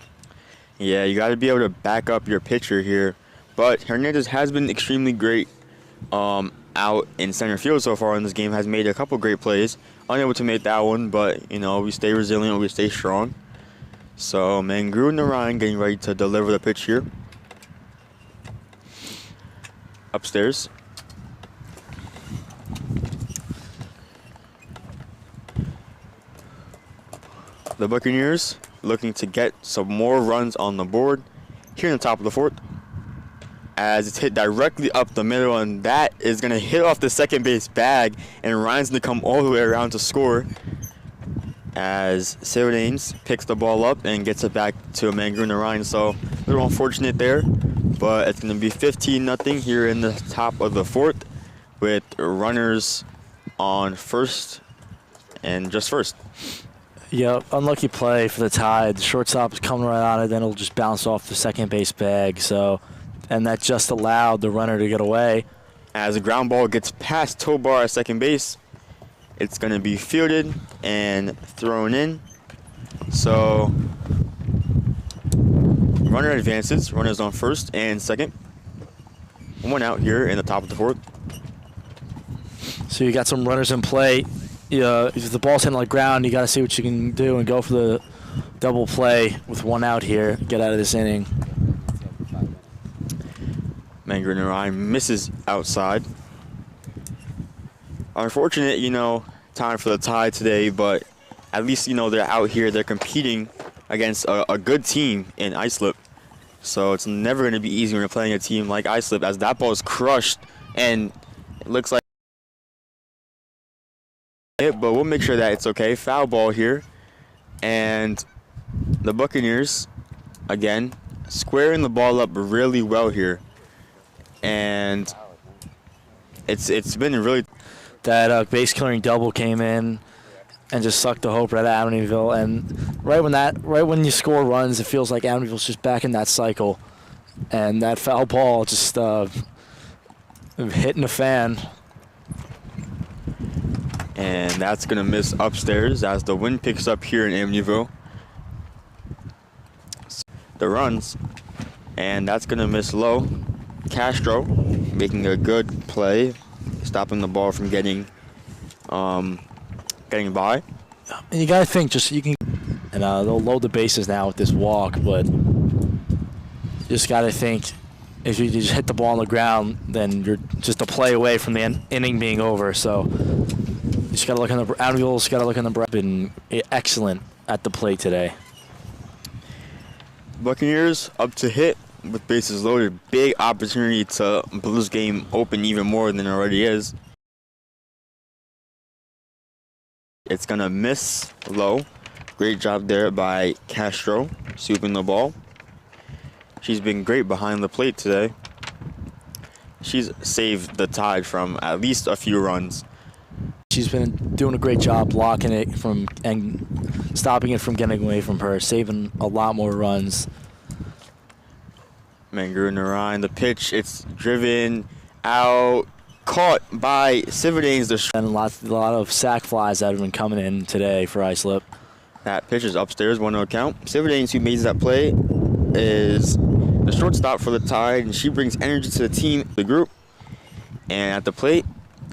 [SPEAKER 2] Yeah, you got to be able to back up your pitcher here. But Hernandez has been extremely great out in center field so far in this game has made a couple great plays. Unable to make that one, but, you know, we stay resilient, we stay strong. So, Mangru Narayan getting ready to deliver the pitch here. Upstairs. The Buccaneers looking to get some more runs on the board here in the top of the fourth, as it's hit directly up the middle, and that is going to hit off the second base bag, and Ryan's going to come all the way around to score as Silverdanes picks the ball up and gets it back to Mangru Narayan. So a little unfortunate there, but it's going to be 15-0 here in the top of the fourth with runners on first and just first.
[SPEAKER 5] Yeah, unlucky play for the Tide. The shortstop is coming right on it, then it'll just bounce off the second base bag. So, and that just allowed the runner to get away.
[SPEAKER 2] As the ground ball gets past Tobar at second base, it's going to be fielded and thrown in. So, runner advances. Runners on first and second. One out here in the top of the fourth.
[SPEAKER 5] So you got some runners in play. If the ball's hitting on the ground, you got to see what you can do and go for the double play with one out here. Get out of this inning.
[SPEAKER 2] Mangru Narayan misses outside. Unfortunate, time for the Tide today, but at least, they're out here. They're competing against a good team in Islip. So it's never going to be easy when you're playing a team like Islip, as that ball is crushed and it looks like it, but we'll make sure that it's okay. Foul ball here. And the Buccaneers, again, squaring the ball up really well here. And it's been really...
[SPEAKER 5] That base clearing double came in and just sucked the hope right out of Amityville. And right when you score runs, it feels like Amityville's just back in that cycle. And that foul ball just hitting a fan.
[SPEAKER 2] And that's going to miss upstairs as the wind picks up here in Amityville. The runs. And that's going to miss low. Castro making a good play, stopping the ball from getting by.
[SPEAKER 5] And you got to think, you can... And they'll load the bases now with this walk, but you just got to think, if you just hit the ball on the ground, then you're just a play away from the inning being over. So you just got to look on the Amityville's got to look on the been excellent at the plate today.
[SPEAKER 2] Buccaneers up to hit with bases loaded. Big opportunity to blow this game open even more than it already is. It's gonna miss low. Great job there by Castro, sweeping the ball. She's been great behind the plate today. She's saved the Tide from at least a few runs.
[SPEAKER 5] She's been doing a great job blocking it and stopping it from getting away from her, saving a lot more runs.
[SPEAKER 2] Mangru Narayan, the pitch, it's driven out, caught by Silverdanes.
[SPEAKER 5] And a lot of sac flies that have been coming in today for Islip.
[SPEAKER 2] That pitch is upstairs, 1-0 count. Silverdanes, who made that play, is the shortstop for the Tide, and she brings energy to the team, the group. And at the plate,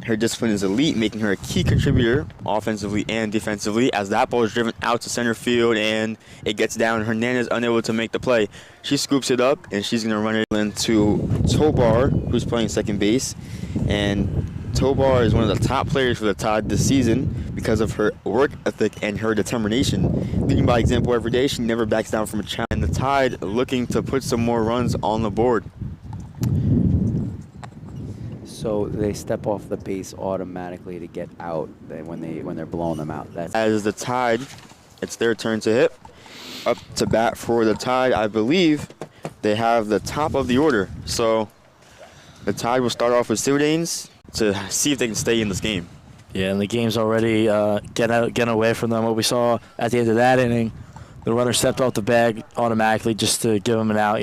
[SPEAKER 2] her discipline is elite, making her a key contributor offensively and defensively, as that ball is driven out to center field and it gets down. Hernandez unable to make the play. She scoops it up and she's going to run it into Tobar, who's playing second base. And Tobar is one of the top players for the Tide this season because of her work ethic and her determination. Leading by example every day, she never backs down from a challenge. And the Tide looking to put some more runs on the board.
[SPEAKER 1] So they step off the base automatically to get out when they're blowing them out. That's
[SPEAKER 2] as the Tide, it's their turn to hit. Up to bat for the Tide, I believe they have the top of the order. So the Tide will start off with Silverdanes to see if they can stay in this game.
[SPEAKER 5] Yeah, and the game's already getting away from them. What we saw at the end of that inning, the runner stepped off the bag automatically just to give them an out.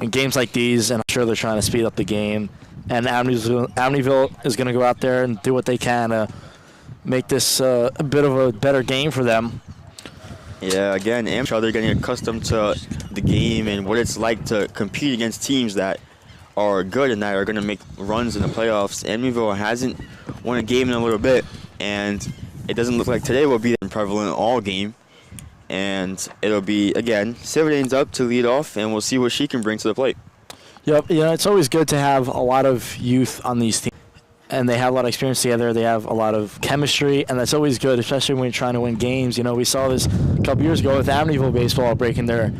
[SPEAKER 5] In games like these, and I'm sure they're trying to speed up the game. And Amityville is going to go out there and do what they can to make this a bit of a better game for them.
[SPEAKER 2] Yeah, again, they're getting accustomed to the game and what it's like to compete against teams that are good and that are going to make runs in the playoffs. Amityville hasn't won a game in a little bit, and it doesn't look like today will be prevalent all game. And it'll be, again, Silverdane's up to lead off, and we'll see what she can bring to the plate.
[SPEAKER 5] Yep, it's always good to have a lot of youth on these teams, and they have a lot of experience together. They have a lot of chemistry, and that's always good, especially when you're trying to win games. We saw this a couple years ago with Amityville baseball breaking their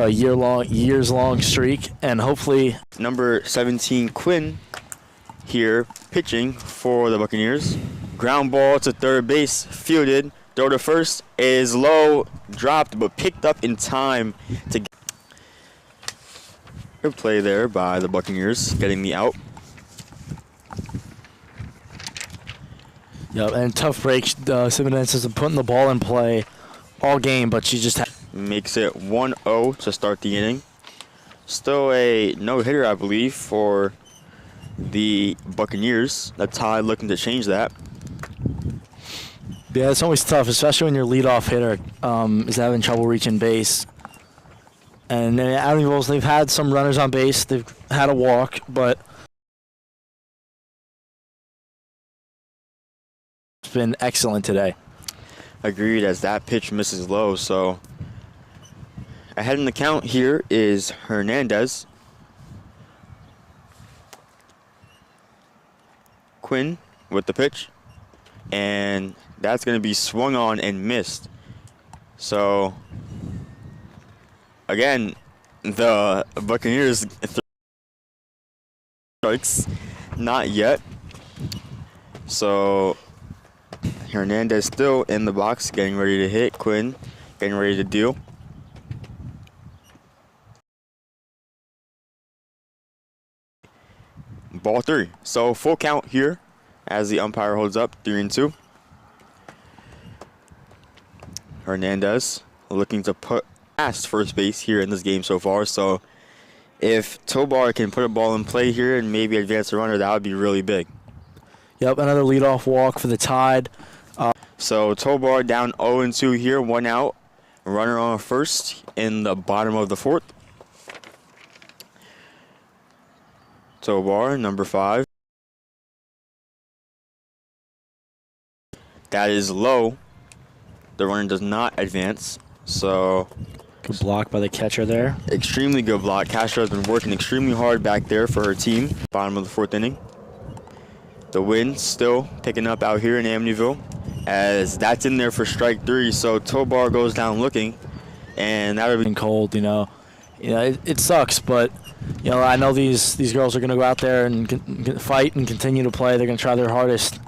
[SPEAKER 5] years-long streak, and hopefully
[SPEAKER 2] Number 17, Quinn, here pitching for the Buccaneers. Ground ball to third base, fielded. Throw to first is low, dropped, but picked up in time to get. Good play there by the Buccaneers, getting the out.
[SPEAKER 5] Yep, and tough break. Simonense has been putting the ball in play all game, but she just
[SPEAKER 2] Makes it 1-0 to start the inning. Still a no-hitter, I believe, for the Buccaneers. The Tide looking to change that.
[SPEAKER 5] Yeah, it's always tough, especially when your leadoff hitter is having trouble reaching base. And Amityville, they've had some runners on base. They've had a walk, but it's been excellent today.
[SPEAKER 2] Agreed, as that pitch misses low. So ahead in the count here is Hernandez. Quinn with the pitch. And that's going to be swung on and missed. So, again, the Buccaneers strikes, not yet. So, Hernandez still in the box, getting ready to hit. Quinn getting ready to deal. Ball 3. So, full count here as the umpire holds up 3-2. Hernandez looking to put past first base here in this game so far. So if Tobar can put a ball in play here and maybe advance the runner, that would be really big.
[SPEAKER 5] Yep, another leadoff walk for the Tide.
[SPEAKER 2] So Tobar down 0-2 here, 1 out. Runner on first in the bottom of the 4th. Tobar, number 5. That is low. The runner does not advance, so
[SPEAKER 5] Good block by the catcher there.
[SPEAKER 2] extremely good block. Castro has been working extremely hard back there for her team. Bottom of the 4th inning. The wind still picking up out here in Amityville, as that's in there for strike 3. So Tobar goes down looking, and that would be
[SPEAKER 5] Cold, it sucks, but I know these girls are going to go out there and fight and continue to play. They're going to try their hardest.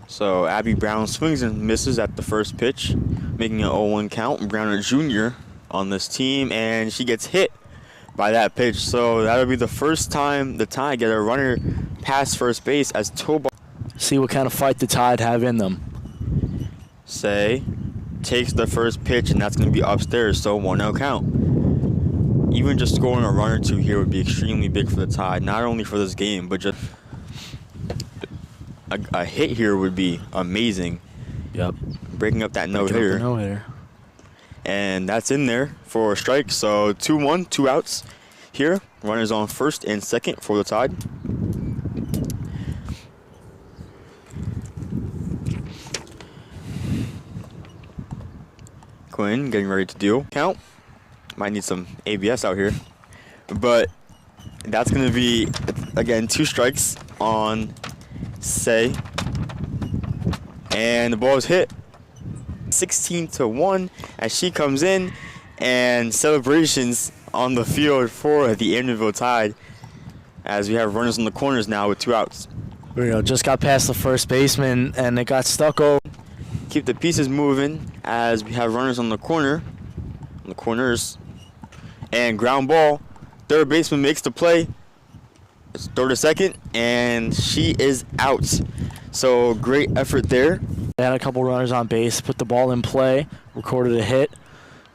[SPEAKER 2] So Abby Brown swings and misses at the first pitch, making an 0-1 count. Browner Jr. on this team, and she gets hit by that pitch. So that'll be the first time the Tide get a runner past first base as Tobar
[SPEAKER 5] See what kind of fight the Tide have in them.
[SPEAKER 2] takes the first pitch, and that's going to be upstairs. So 1-0 count. Even just scoring a run or two here would be extremely big for the Tide, not only for this game, but just a hit here would be amazing.
[SPEAKER 5] Yep.
[SPEAKER 2] Breaking up that no-hitter.
[SPEAKER 5] No-hitter.
[SPEAKER 2] And that's in there for a strike. So 2-1, 2 outs here. Runners on first and second for the Tide. Quinn getting ready to deal. Count. Might need some ABS out here. But that's going to be, again, 2 strikes on Say. And the ball is hit. 16-1 as she comes in, and celebrations on the field for the Amityville Tide as we have runners on the corners now with 2 outs.
[SPEAKER 5] Just got past the first baseman, and it got stuck over.
[SPEAKER 2] Keep the pieces moving as we have runners on the corners, and ground ball. Third baseman makes the play. It's throw to second, and she is out. So great effort there.
[SPEAKER 5] They had a couple runners on base, put the ball in play, recorded a hit.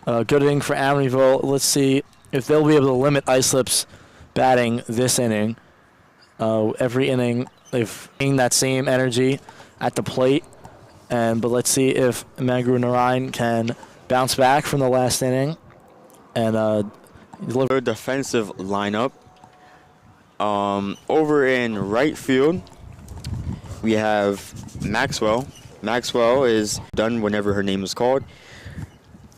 [SPEAKER 5] Good inning for Amityville. Let's see if they'll be able to limit Islip's batting this inning. Every inning, they've gained that same energy at the plate. But let's see if Magru Narayan can bounce back from the last inning and deliver.
[SPEAKER 2] Defensive lineup Over in right field, we have Maxwell. Maxwell is done whenever her name is called.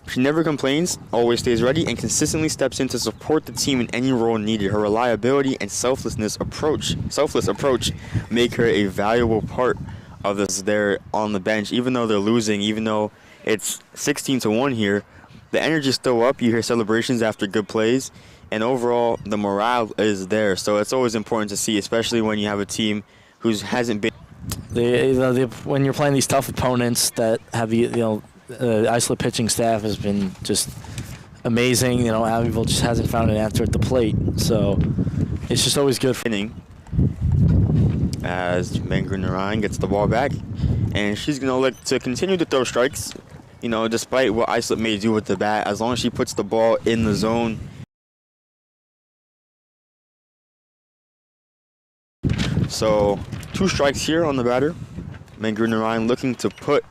[SPEAKER 2] She never complains, always stays ready, and consistently steps in to support the team in any role needed. Her reliability and selfless approach make her a valuable part of this there on the bench. Even though they're losing, even though it's 16-1 here, the energy is still up. You hear celebrations after good plays, and overall the morale is there. So it's always important to see, especially when you have a team who hasn't been.
[SPEAKER 5] When you're playing these tough opponents that have Islip pitching staff has been just amazing. Amityville just hasn't found an answer at the plate, so it's just always good.
[SPEAKER 2] Inning as Mangrunarine gets the ball back, and she's gonna look to continue to throw strikes. Despite what Islip may do with the bat, as long as she puts the ball in the zone. So 2 strikes here on the batter. Mangrunarine looking to put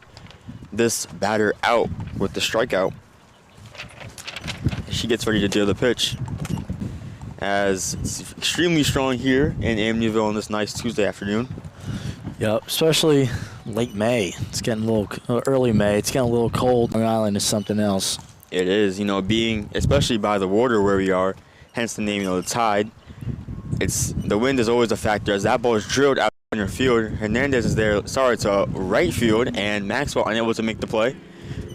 [SPEAKER 2] this batter out with the strikeout. She gets ready to deal the pitch, as it's extremely strong here in Amityville on this nice Tuesday afternoon.
[SPEAKER 5] Yep, especially late May. It's getting a little early May. It's getting a little cold. Long Island is something else.
[SPEAKER 2] It is, being especially by the water where we are, hence the name, the tide. The wind is always a factor, as that ball is drilled out in your field. Hernandez is there, to right field, and Maxwell unable to make the play.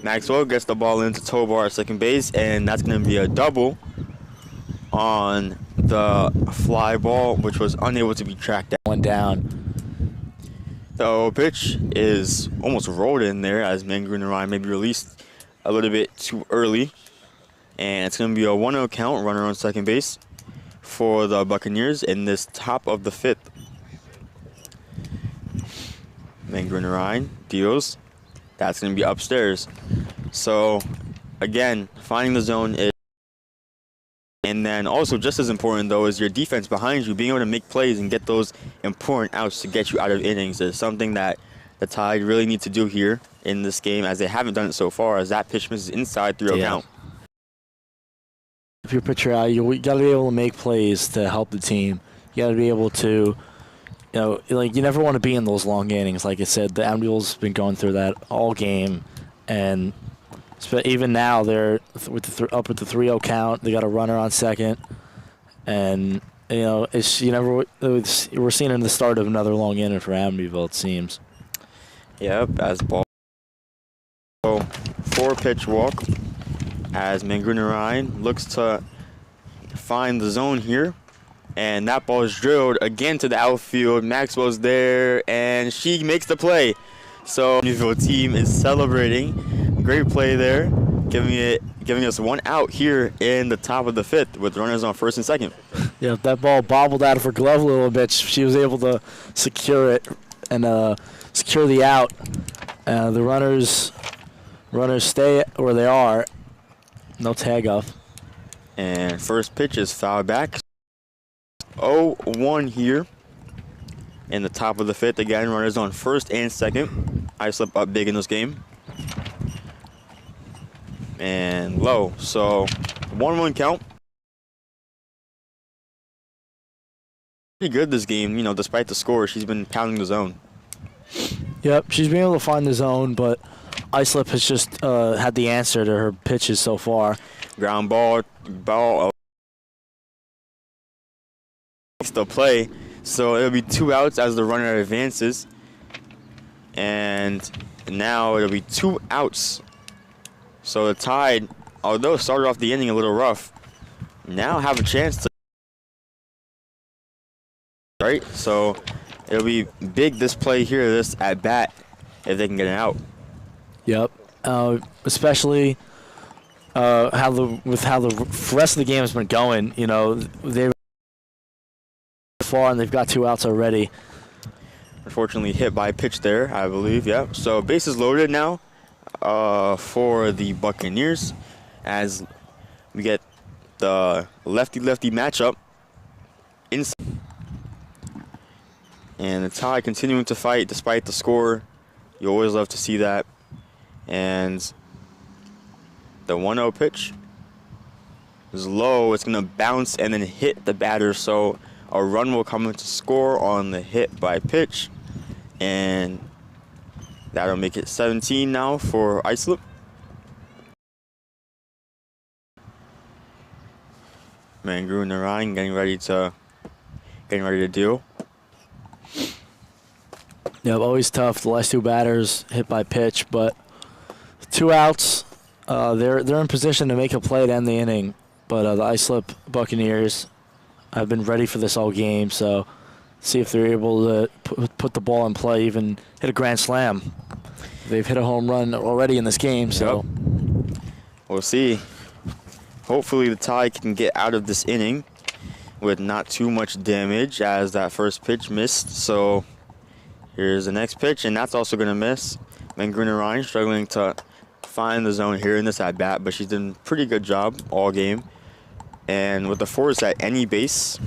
[SPEAKER 2] Maxwell gets the ball into Tobar at second base, and that's going to be a double on the fly ball, which was unable to be tracked down.
[SPEAKER 5] One down.
[SPEAKER 2] The pitch is almost rolled in there, as Mangrunarine may be released a little bit too early, and it's going to be a 1-0 count, runner on second base for the Buccaneers in this top of the 5th. Mangrunarine deals. That's going to be upstairs. So, again, finding the zone is. And then also just as important, though, is your defense behind you. Being able to make plays and get those important outs to get you out of innings is something that the Tide really need to do here in this game, as they haven't done it so far, as that pitch misses inside 3-0 count.
[SPEAKER 5] If you're pitcher out, you got to be able to make plays to help the team. You got to be able to, you never want to be in those long innings. Like I said, the Amityville's been going through that all game, and even now they're up with the 3-0 count. They got a runner on second, and we're seeing in the start of another long inning for Amityville, it seems.
[SPEAKER 2] Yep, as ball. So 4-pitch walk, as Mangrunarine looks to find the zone here. And that ball is drilled again to the outfield. Maxwell's there, and she makes the play. So the Amityville team is celebrating. Great play there, giving us 1 out here in the top of the 5th with runners on first and second.
[SPEAKER 5] Yeah, that ball bobbled out of her glove a little bit. She was able to secure it and secure the out. The runners stay where they are. No tag up.
[SPEAKER 2] And first pitch is fouled back. 0-1 here in the top of the 5th. Again, runners on first and second. Islip up big in this game. And low. So 1-1 count. Pretty good this game, despite the score. She's been pounding the zone.
[SPEAKER 5] Yep, she's been able to find the zone, but Islip has just had the answer to her pitches so far.
[SPEAKER 2] Ground ball the play, so it'll be 2 outs as the runner advances, and now it'll be 2 outs. So the Tide, although started off the inning a little rough, now have a chance to. Right, so it'll be big this play here, this at bat, if they can get it out.
[SPEAKER 5] Yep, especially how the rest of the game has been going. They've far and they've got 2 outs already.
[SPEAKER 2] Unfortunately hit by a pitch there, I believe. Yeah. So bases loaded now for the Buccaneers, as we get the lefty-lefty matchup inside. And the Tide continuing to fight despite the score. You always love to see that. And the 1-0 pitch is low. It's going to bounce and then hit the batter. So A run will come into score on the hit by pitch, and that'll make it 17 now for Islip. Mangru Narayan getting ready to deal.
[SPEAKER 5] Yeah, always tough. The last 2 batters hit by pitch, but 2 outs. They're in position to make a play to end the inning, but the Islip Buccaneers have been ready for this all game. So see if they're able to put the ball in play, even hit a grand slam. They've hit a home run already in this game, so
[SPEAKER 2] we'll see. Hopefully the Tide can get out of this inning with not too much damage, as that first pitch missed. So here's the next pitch, and that's also going to miss. Mangruna Ryan struggling to find the zone here in this at-bat, but she's done a pretty good job all game. And with the force at any base,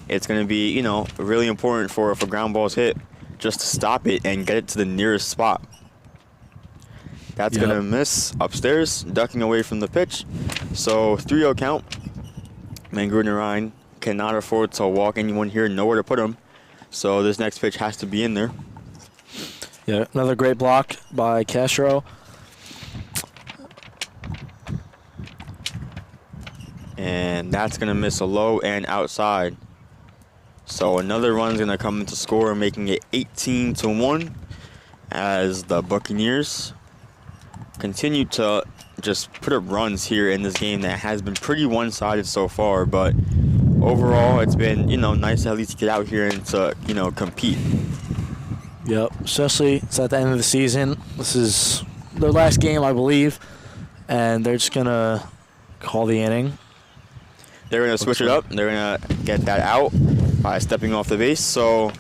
[SPEAKER 2] it's going to be, you know, really important for if a ground ball's hit, just to stop it and get it to the nearest spot. That's going to miss upstairs, ducking away from the pitch. So 3-0 count. Mangruna Ryan cannot afford to walk anyone here, nowhere to put him. So this next pitch has to be in there.
[SPEAKER 5] Yeah, another great block by Castro.
[SPEAKER 2] And that's going to miss a low and outside. So another run's going to come into score, making it 18-1 as the Buccaneers continue to just put up runs here in this game that has been pretty one-sided so far. But overall, it's been, you know, nice to at least get out here and to, you know, compete.
[SPEAKER 5] Yep, especially it's at the end of the season. This is their last game, I believe, and they're just going to call the inning.
[SPEAKER 2] They're going to switch it up. They're going to get that out by stepping off the base. So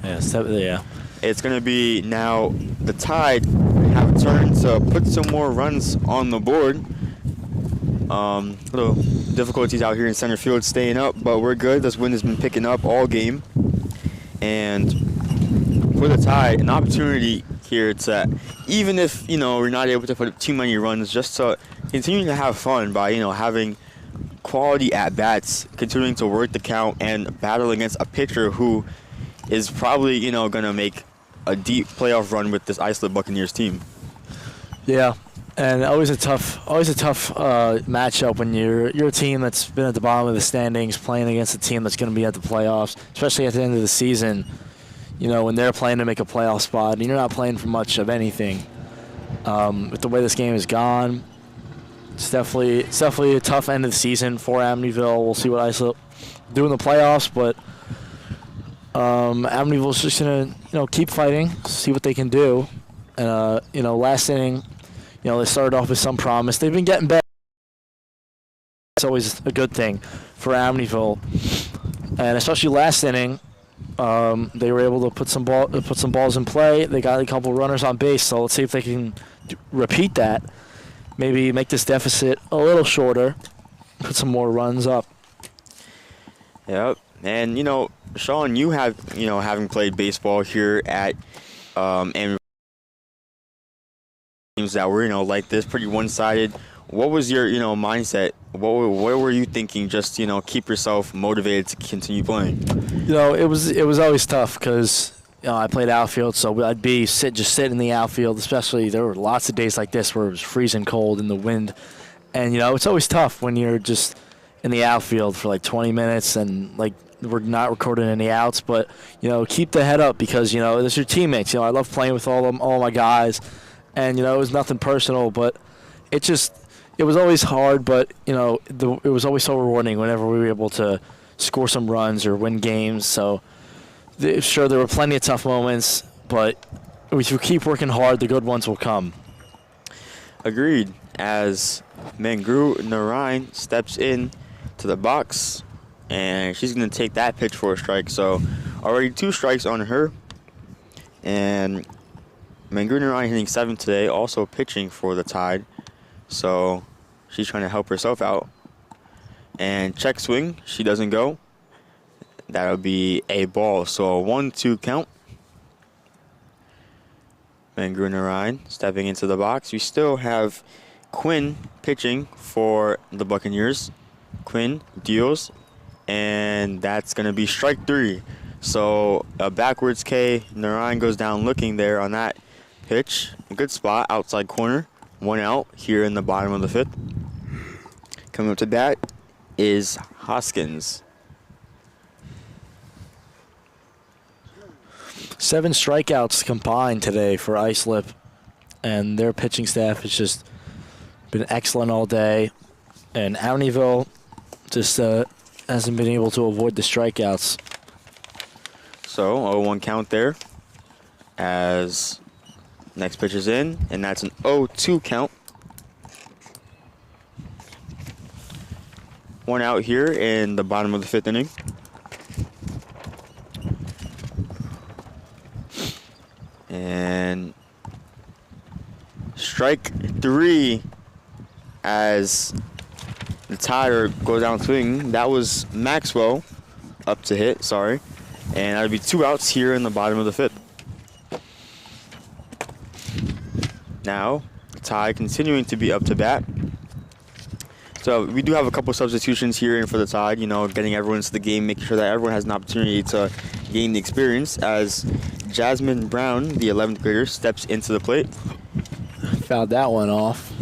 [SPEAKER 5] yeah.
[SPEAKER 2] It's going to be now the Tide have a turn to put some more runs on the board. Little difficulties out here in center field staying up, but we're good. This wind has been picking up all game. And for the Tide, an opportunity here to, even if, you know, we're not able to put up too many runs, just to continue to have fun by, you know, having quality at-bats, continuing to work the count and battle against a pitcher who is probably, you know, going to make a deep playoff run with this Islip Buccaneers team.
[SPEAKER 5] Yeah, and always a tough matchup when you're a team that's been at the bottom of the standings playing against a team that's going to be at the playoffs, especially at the end of the season. You know, when they're playing to make a playoff spot, and you're not playing for much of anything. With the way this game has gone, it's definitely a tough end of the season for Amityville. We'll see what Islip do in the playoffs, but Amityville's just gonna, you know, keep fighting, see what they can do. And you know, last inning, you know, they started off with some promise. They've been getting better. It's always a good thing for Amityville, and especially last inning, they were able to put some balls in play. They got a couple runners on base, so let's see if they can repeat that. Maybe make this deficit a little shorter, put some more runs up.
[SPEAKER 2] Yep, and you know, Sean, you have, you know, having played baseball here at and teams that were, you know, like this, pretty one-sided. What was your, you know, mindset? What were you thinking? Just, you know, keep yourself motivated to continue playing.
[SPEAKER 5] You know, it was always tough because, you know, I played outfield, so I'd be sit in the outfield. Especially there were lots of days like this where it was freezing cold in the wind, and you know, it's always tough when you're just in the outfield for like 20 minutes and like we're not recording any outs. But you know, keep the head up because, you know, it's your teammates. You know, I love playing with all my guys, and you know, it was nothing personal, but it was always hard. But you know, it was always so rewarding whenever we were able to score some runs or win games. So sure, there were plenty of tough moments, but if you keep working hard, the good ones will come.
[SPEAKER 2] Agreed. As Mangru Narayan steps in to the box, and she's going to take that pitch for a strike. So already 2 strikes on her. And Mangru Narayan hitting 7 today, also pitching for the Tide. So she's trying to help herself out. And check swing, she doesn't go. That'll be a ball. So a 1-2 count. Mangru Narayan stepping into the box. We still have Quinn pitching for the Buccaneers. Quinn deals and that's going to be strike 3. So a backwards K. Narayan goes down looking there on that pitch. A good spot, outside corner. 1 out here in the bottom of the 5th. Coming up to bat is Hoskins.
[SPEAKER 5] 7 strikeouts combined today for Islip, and their pitching staff has just been excellent all day. And Amityville just hasn't been able to avoid the strikeouts.
[SPEAKER 2] So 0-1 count there as next pitch is in, and that's an 0-2 count. 1 out here in the bottom of the 5th inning. And strike 3 as the Tide goes down swinging. That was Maxwell up to hit, sorry. And that would be 2 outs here in the bottom of the 5th. Now, the Tide continuing to be up to bat. So we do have a couple substitutions here in for the Tide, you know, getting everyone into the game, making sure that everyone has an opportunity to gain the experience as Jasmine Brown, the 11th grader, steps into the plate.
[SPEAKER 5] Fouled that one off.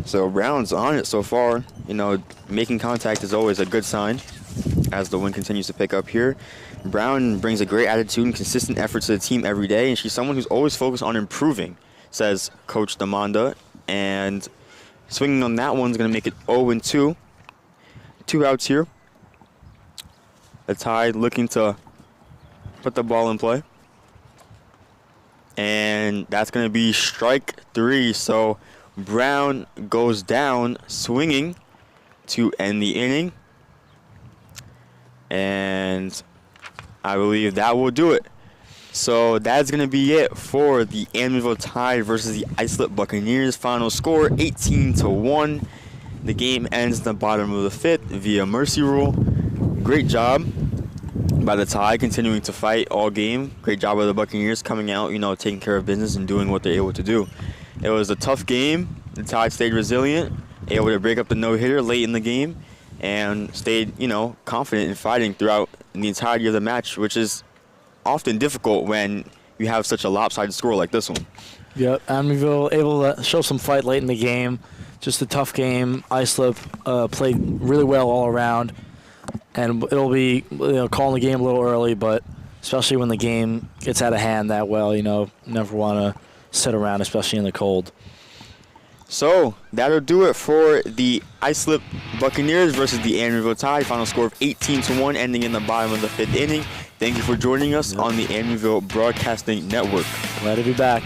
[SPEAKER 2] So Brown's on it so far. You know, making contact is always a good sign as the wind continues to pick up here. Brown brings a great attitude and consistent effort to the team every day, and she's someone who's always focused on improving, says Coach Damanda. And swinging on that one's going to make it 0-2. 2 outs here. The Tide looking to put the ball in play. And that's going to be strike 3. So Brown goes down swinging to end the inning. And I believe that will do it. So that's going to be it for the Amityville Tide versus the Islip Buccaneers. Final score 18-1. The game ends in the bottom of the 5th via mercy rule. Great job by the Tide continuing to fight all game. Great job by the Buccaneers coming out, you know, taking care of business and doing what they're able to do. It was a tough game. The Tide stayed resilient, able to break up the no-hitter late in the game, and stayed, you know, confident in fighting throughout the entirety of the match, which is often difficult when you have such a lopsided score like this one.
[SPEAKER 5] Yep, Amityville able to show some fight late in the game. Just a tough game. Islip played really well all around, and it'll be, you know, calling the game a little early, but especially when the game gets out of hand that well, you know, never want to sit around, especially in the cold.
[SPEAKER 2] So that'll do it for the Islip Buccaneers versus the Amityville Tide. Final score of 18-1, ending in the bottom of the 5th inning. Thank you for joining us on the Amityville Broadcasting Network.
[SPEAKER 5] Glad to be back.